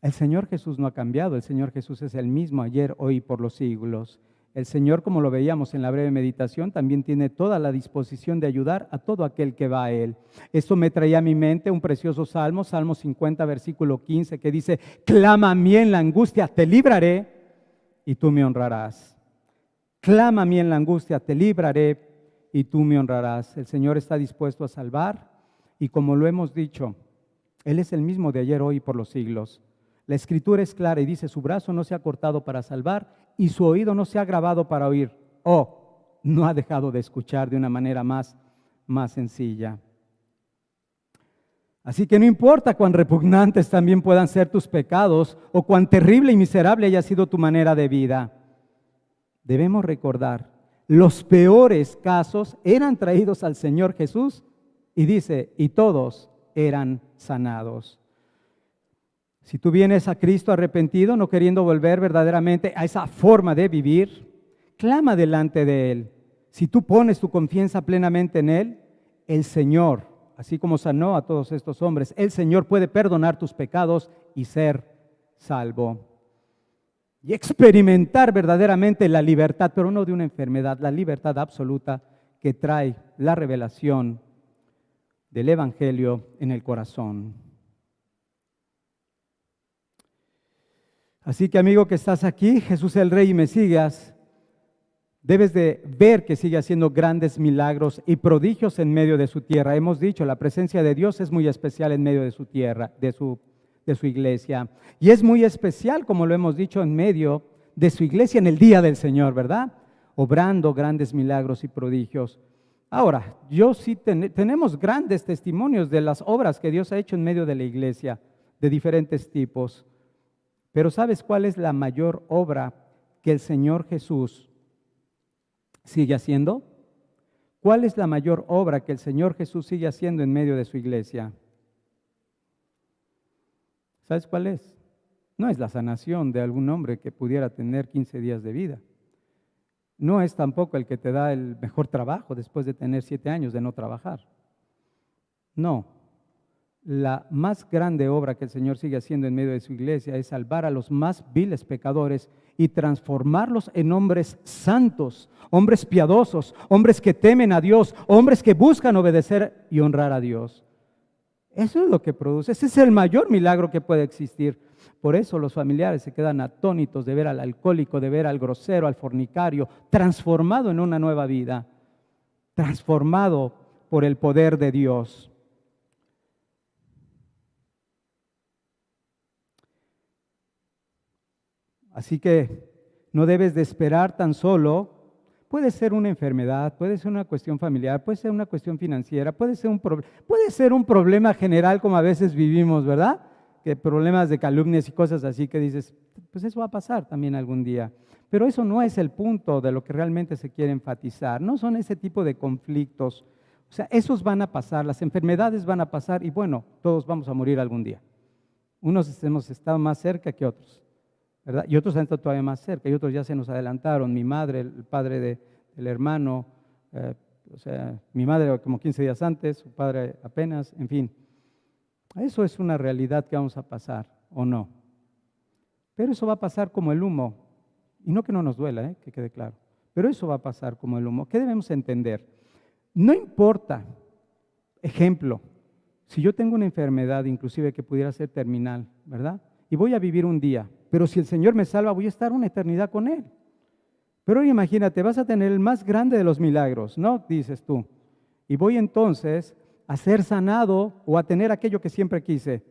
El Señor Jesús no ha cambiado, el Señor Jesús es el mismo ayer, hoy y por los siglos. El Señor, como lo veíamos en la breve meditación, también tiene toda la disposición de ayudar a todo aquel que va a Él. Esto me traía a mi mente un precioso salmo, Salmo 50, versículo 15, que dice, clama a mí en la angustia, te libraré y tú me honrarás. Clama a mí en la angustia, te libraré y tú me honrarás. El Señor está dispuesto a salvar y como lo hemos dicho, Él es el mismo de ayer, hoy y por los siglos. La Escritura es clara y dice, su brazo no se ha cortado para salvar y su oído no se ha agravado para oír. No ha dejado de escuchar de una manera más sencilla. Así que no importa cuán repugnantes también puedan ser tus pecados o cuán terrible y miserable haya sido tu manera de vida. Debemos recordar, los peores casos eran traídos al Señor Jesús y dice, y todos eran sanados. Si tú vienes a Cristo arrepentido, no queriendo volver verdaderamente a esa forma de vivir, clama delante de Él. Si tú pones tu confianza plenamente en Él, el Señor, así como sanó a todos estos hombres, el Señor puede perdonar tus pecados y ser salvo. Y experimentar verdaderamente la libertad, pero no de una enfermedad, la libertad absoluta que trae la revelación del Evangelio en el corazón. Así que, amigo que estás aquí, Jesús el Rey y me sigas, debes de ver que sigue haciendo grandes milagros y prodigios en medio de su tierra. Hemos dicho, la presencia de Dios es muy especial en medio de su tierra, de su iglesia. Y es muy especial, como lo hemos dicho, en medio de su iglesia en el día del Señor, ¿verdad? Obrando grandes milagros y prodigios. Ahora, yo sí tenemos grandes testimonios de las obras que Dios ha hecho en medio de la iglesia, de diferentes tipos. Pero ¿sabes cuál es la mayor obra que el Señor Jesús sigue haciendo? ¿Cuál es la mayor obra que el Señor Jesús sigue haciendo en medio de su iglesia? ¿Sabes cuál es? No es la sanación de algún hombre que pudiera tener 15 días de vida. No es tampoco el que te da el mejor trabajo después de tener 7 años de no trabajar. No. La más grande obra que el Señor sigue haciendo en medio de su iglesia es salvar a los más viles pecadores y transformarlos en hombres santos, hombres piadosos, hombres que temen a Dios, hombres que buscan obedecer y honrar a Dios. Eso es lo que produce, ese es el mayor milagro que puede existir. Por eso los familiares se quedan atónitos de ver al alcohólico, de ver al grosero, al fornicario, transformado en una nueva vida, transformado por el poder de Dios. Así que no debes de esperar tan solo. Puede ser una enfermedad, puede ser una cuestión familiar, puede ser una cuestión financiera, puede ser un problema general como a veces vivimos, ¿verdad? Que problemas de calumnias y cosas así que dices, pues eso va a pasar también algún día. Pero eso no es el punto de lo que realmente se quiere enfatizar, no son ese tipo de conflictos. O sea, esos van a pasar, las enfermedades van a pasar y bueno, todos vamos a morir algún día. Unos hemos estado más cerca que otros, ¿verdad? Y otros han estado todavía más cerca, y otros ya se nos adelantaron. Mi madre, el padre del hermano, o sea, mi madre como 15 días antes, su padre apenas, en fin. Eso es una realidad que vamos a pasar, ¿o no? Pero eso va a pasar como el humo, y no que no nos duela, que quede claro, pero eso va a pasar como el humo. ¿Qué debemos entender? No importa, ejemplo, si yo tengo una enfermedad, inclusive que pudiera ser terminal, ¿verdad? Y voy a vivir un día, pero si el Señor me salva, voy a estar una eternidad con Él. Pero imagínate, vas a tener el más grande de los milagros, ¿no? Dices tú. Y voy entonces a ser sanado o a tener aquello que siempre quise.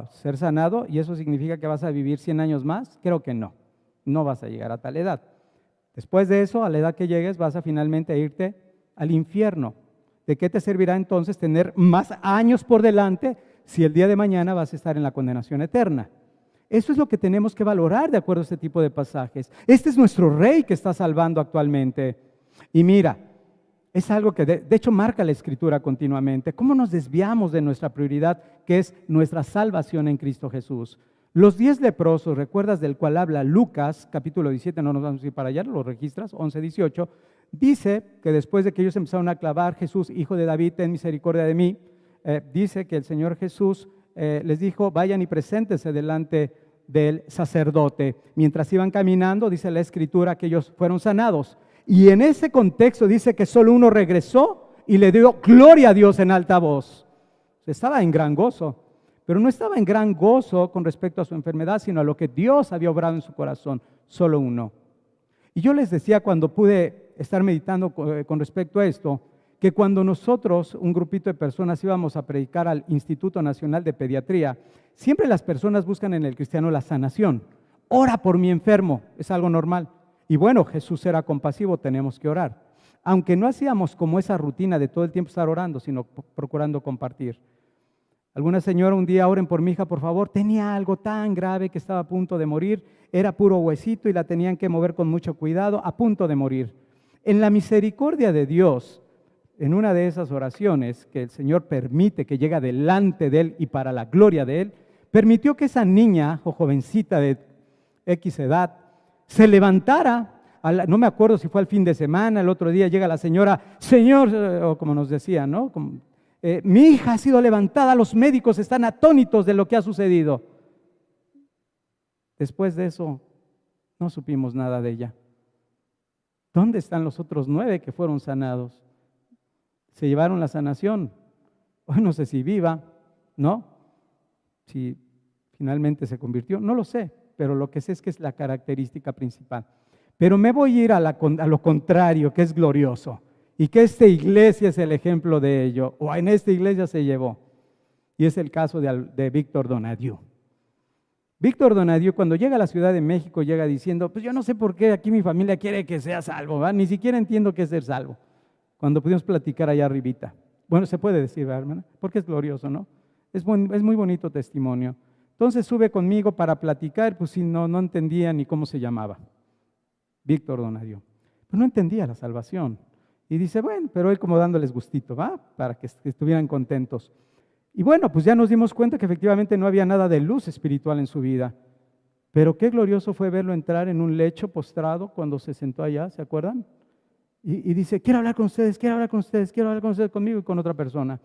Ser sanado, ¿y eso significa que vas a vivir 100 años más? Creo que no, no vas a llegar a tal edad. Después de eso, a la edad que llegues, vas a finalmente irte al infierno. ¿De qué te servirá entonces tener más años por delante si el día de mañana vas a estar en la condenación eterna? Eso es lo que tenemos que valorar de acuerdo a este tipo de pasajes. Este es nuestro Rey que está salvando actualmente. Y mira, es algo que de hecho marca la Escritura continuamente. ¿Cómo nos desviamos de nuestra prioridad, que es nuestra salvación en Cristo Jesús? Los 10 leprosos, ¿recuerdas del cual habla Lucas, capítulo 17? No nos vamos a ir para allá, lo registras, 11, 18. Dice que después de que ellos empezaron a clavar, Jesús, hijo de David, ten misericordia de mí, dice que el Señor Jesús les dijo, vayan y preséntense delante del sacerdote. Mientras iban caminando, dice la Escritura que ellos fueron sanados. Y en ese contexto dice que solo uno regresó y le dio gloria a Dios en alta voz. Estaba en gran gozo, pero no estaba en gran gozo con respecto a su enfermedad, sino a lo que Dios había obrado en su corazón, solo uno. Y yo les decía cuando pude estar meditando con respecto a esto, que cuando nosotros, un grupito de personas, íbamos a predicar al Instituto Nacional de Pediatría, siempre las personas buscan en el cristiano la sanación. Ora por mi enfermo, es algo normal. Y bueno, Jesús era compasivo, tenemos que orar. Aunque no hacíamos como esa rutina de todo el tiempo estar orando, sino procurando compartir. Alguna señora un día, oren por mi hija, por favor, tenía algo tan grave que estaba a punto de morir, era puro huesito y la tenían que mover con mucho cuidado, a punto de morir. En la misericordia de Dios, en una de esas oraciones que el Señor permite que llegue delante de Él y para la gloria de Él, permitió que esa niña o jovencita de X edad se levantara, no me acuerdo si fue al fin de semana, el otro día llega la señora, Señor, o como nos decía, ¿no? Mi hija ha sido levantada, los médicos están atónitos de lo que ha sucedido. Después de eso, no supimos nada de ella. ¿Dónde están los otros 9 que fueron sanados? Se llevaron la sanación. Hoy no sé si viva, ¿no? Si finalmente se convirtió, no lo sé, pero lo que sé es que es la característica principal. Pero me voy a ir a lo contrario, que es glorioso, y que esta iglesia es el ejemplo de ello, o en esta iglesia se llevó, y es el caso de Víctor Donadieu. Víctor Donadieu, cuando llega a la Ciudad de México, llega diciendo, pues yo no sé por qué aquí mi familia quiere que sea salvo, ¿verdad? Ni siquiera entiendo qué es ser salvo. cuando pudimos platicar allá arribita. Bueno, se puede decir, ¿verdad, hermana? Porque es glorioso, ¿no? Es muy bonito testimonio. Entonces sube conmigo para platicar, pues si no entendía ni cómo se llamaba. Víctor Donadio. Pues no entendía la salvación. Y dice, bueno, pero él como dándoles gustito, ¿va? Para que estuvieran contentos. Y bueno, pues ya nos dimos cuenta que efectivamente no había nada de luz espiritual en su vida. Pero qué glorioso fue verlo entrar en un lecho postrado cuando se sentó allá, ¿se acuerdan? Y dice, quiero hablar con ustedes, quiero hablar con ustedes, quiero hablar con ustedes, conmigo y con otra persona.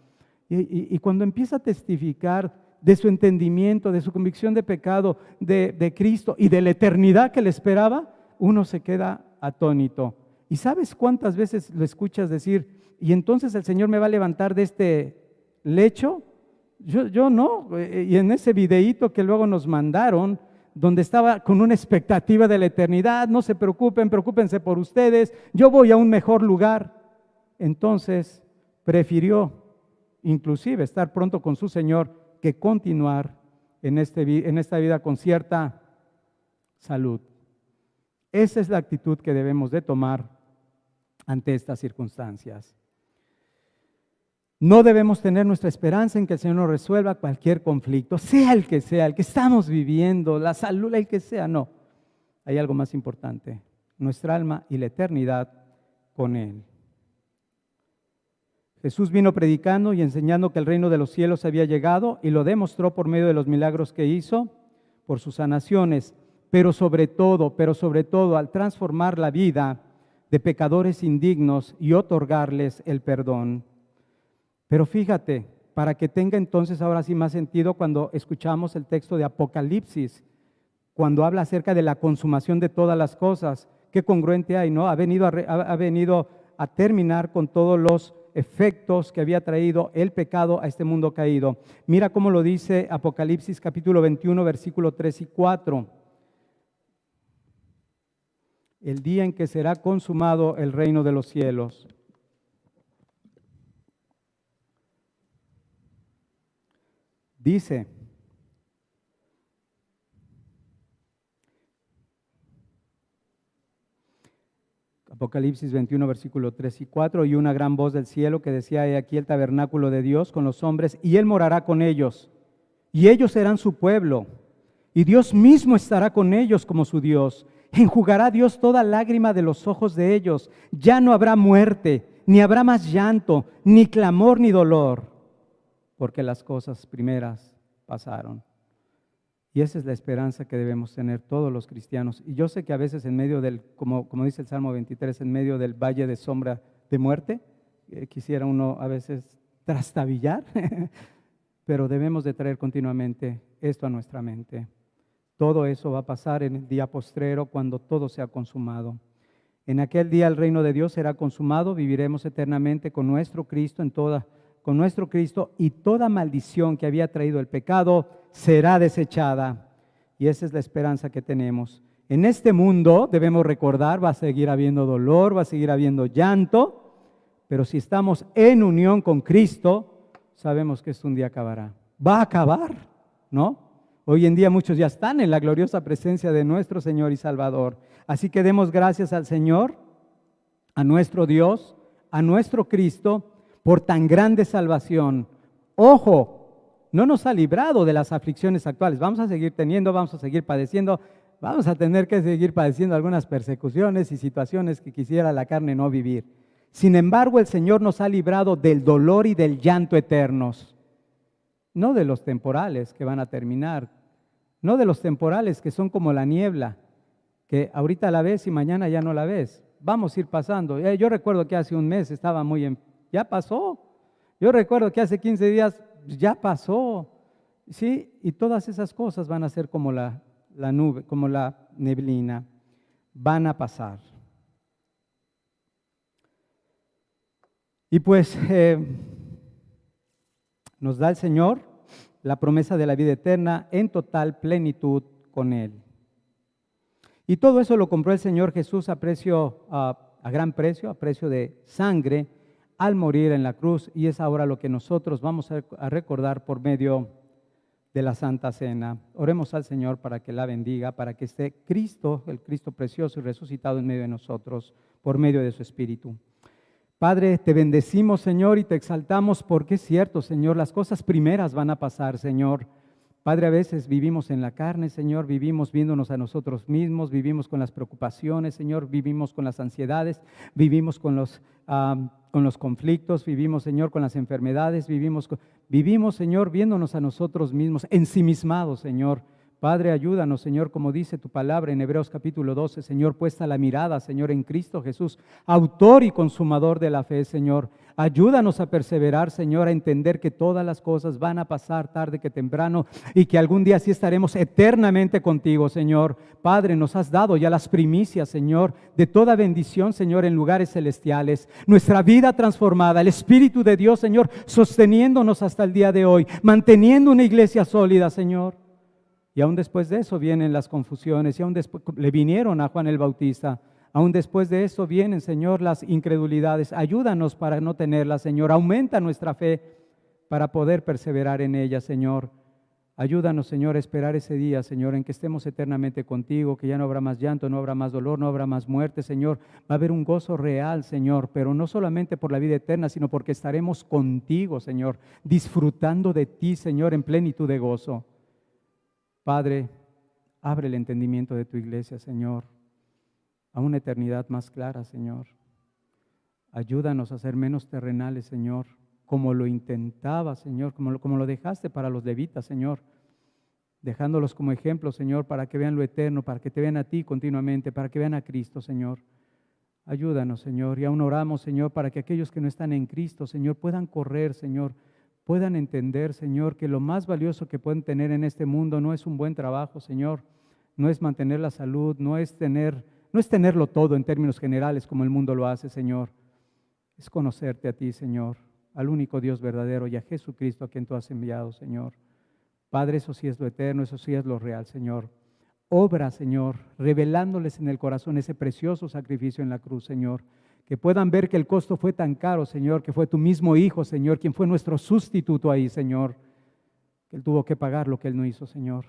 Y cuando empieza a testificar de su entendimiento, de su convicción de pecado, de Cristo y de la eternidad que le esperaba, uno se queda atónito. ¿Y sabes cuántas veces lo escuchas decir, y entonces el Señor me va a levantar de este lecho? Yo no. Y en ese videíto que luego nos mandaron, donde estaba con una expectativa de la eternidad, no se preocupen, preocúpense por ustedes, yo voy a un mejor lugar. Entonces prefirió inclusive estar pronto con su Señor que continuar en esta vida con cierta salud. Esa es la actitud que debemos de tomar ante estas circunstancias. No debemos tener nuestra esperanza en que el Señor nos resuelva cualquier conflicto, sea, el que estamos viviendo, la salud, el que sea, no. Hay algo más importante, nuestra alma y la eternidad con Él. Jesús vino predicando y enseñando que el reino de los cielos había llegado y lo demostró por medio de los milagros que hizo, por sus sanaciones, pero sobre todo al transformar la vida de pecadores indignos y otorgarles el perdón. Pero fíjate, para que tenga entonces ahora sí más sentido cuando escuchamos el texto de Apocalipsis, cuando habla acerca de la consumación de todas las cosas, qué congruente hay, ¿no? Ha venido a terminar con todos los efectos que había traído el pecado a este mundo caído. Mira cómo lo dice Apocalipsis capítulo 21, versículo 3 y 4. El día en que será consumado el reino de los cielos. Dice, Apocalipsis 21, versículo 3 y 4, y una gran voz del cielo que decía, he aquí el tabernáculo de Dios con los hombres, y Él morará con ellos, y ellos serán su pueblo, y Dios mismo estará con ellos como su Dios. Enjugará Dios toda lágrima de los ojos de ellos, ya no habrá muerte, ni habrá más llanto, ni clamor, ni dolor, porque las cosas primeras pasaron. Y esa es la esperanza que debemos tener todos los cristianos. Y yo sé que a veces en medio del, como dice el Salmo 23, en medio del valle de sombra de muerte, quisiera uno a veces trastabillar, pero debemos de traer continuamente esto a nuestra mente. Todo eso va a pasar en el día postrero cuando todo sea consumado. En aquel día el reino de Dios será consumado, viviremos eternamente con nuestro Cristo y toda maldición que había traído el pecado será desechada. Y esa es la esperanza que tenemos. En este mundo, debemos recordar, va a seguir habiendo dolor, va a seguir habiendo llanto, pero si estamos en unión con Cristo, sabemos que esto un día acabará. Va a acabar, ¿no? Hoy en día muchos ya están en la gloriosa presencia de nuestro Señor y Salvador. Así que demos gracias al Señor, a nuestro Dios, a nuestro Cristo, por tan grande salvación. Ojo, no nos ha librado de las aflicciones actuales. Vamos a seguir teniendo, vamos a seguir padeciendo, vamos a tener que seguir padeciendo algunas persecuciones y situaciones que quisiera la carne no vivir. Sin embargo, el Señor nos ha librado del dolor y del llanto eternos. No de los temporales que van a terminar, no de los temporales que son como la niebla, que ahorita la ves y mañana ya no la ves. Vamos a ir pasando. Yo recuerdo que hace un mes estaba ya pasó. Yo recuerdo que hace 15 días ya pasó. Sí, y todas esas cosas van a ser como la nube, como la neblina. Van a pasar. Y pues nos da el Señor la promesa de la vida eterna en total plenitud con Él. Y todo eso lo compró el Señor Jesús a gran precio, a precio de sangre, al morir en la cruz, y es ahora lo que nosotros vamos a recordar por medio de la Santa Cena. Oremos al Señor para que la bendiga, para que esté Cristo, el Cristo precioso y resucitado en medio de nosotros, por medio de su Espíritu. Padre, te bendecimos, Señor, y te exaltamos porque es cierto, Señor, las cosas primeras van a pasar, Señor. Padre, a veces vivimos en la carne, Señor, vivimos viéndonos a nosotros mismos, vivimos con las preocupaciones, Señor, vivimos con las ansiedades, vivimos con los conflictos, vivimos, Señor, con las enfermedades, vivimos, Señor, viéndonos a nosotros mismos, ensimismados, Señor. Padre, ayúdanos, Señor, como dice tu palabra en Hebreos capítulo 12, Señor, puesta la mirada, Señor, en Cristo Jesús, autor y consumador de la fe, Señor. Ayúdanos a perseverar, Señor, a entender que todas las cosas van a pasar tarde que temprano y que algún día sí estaremos eternamente contigo, Señor. Padre, nos has dado ya las primicias, Señor, de toda bendición, Señor, en lugares celestiales. Nuestra vida transformada, el Espíritu de Dios, Señor, sosteniéndonos hasta el día de hoy, manteniendo una iglesia sólida, Señor. Y aún después de eso vienen las confusiones, y aún después le vinieron a Juan el Bautista. Aún después de eso vienen, Señor, las incredulidades. Ayúdanos para no tenerlas, Señor. Aumenta nuestra fe para poder perseverar en ella, Señor. Ayúdanos, Señor, a esperar ese día, Señor, en que estemos eternamente contigo, que ya no habrá más llanto, no habrá más dolor, no habrá más muerte, Señor. Va a haber un gozo real, Señor, pero no solamente por la vida eterna, sino porque estaremos contigo, Señor, disfrutando de ti, Señor, en plenitud de gozo. Padre, abre el entendimiento de tu iglesia, Señor, a una eternidad más clara, Señor. Ayúdanos a ser menos terrenales, Señor, como lo intentaba, Señor, como lo dejaste para los levitas, Señor, dejándolos como ejemplo, Señor, para que vean lo eterno, para que te vean a ti continuamente, para que vean a Cristo, Señor. Ayúdanos, Señor, y aún oramos, Señor, para que aquellos que no están en Cristo, Señor, puedan correr, Señor, puedan entender, Señor, que lo más valioso que pueden tener en este mundo no es un buen trabajo, Señor, no es mantener la salud, no es tenerlo todo en términos generales como el mundo lo hace, Señor. Es conocerte a ti, Señor, al único Dios verdadero y a Jesucristo a quien tú has enviado, Señor. Padre, eso sí es lo eterno, eso sí es lo real, Señor. Obra, Señor, revelándoles en el corazón ese precioso sacrificio en la cruz, Señor. Que puedan ver que el costo fue tan caro, Señor, que fue tu mismo Hijo, Señor, quien fue nuestro sustituto ahí, Señor. Que Él tuvo que pagar lo que Él no hizo, Señor.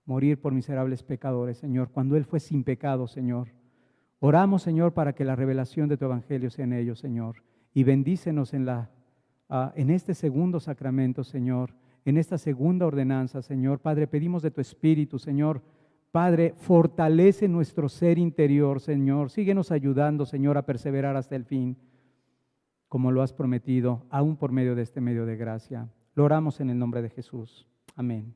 Morir por miserables pecadores, Señor, cuando Él fue sin pecado, Señor. Oramos, Señor, para que la revelación de tu evangelio sea en ellos, Señor. Y bendícenos en este segundo sacramento, Señor, en esta segunda ordenanza, Señor. Padre, pedimos de tu Espíritu, Señor. Padre, fortalece nuestro ser interior, Señor. Síguenos ayudando, Señor, a perseverar hasta el fin, como lo has prometido, aún por medio de este medio de gracia. Lo oramos en el nombre de Jesús. Amén.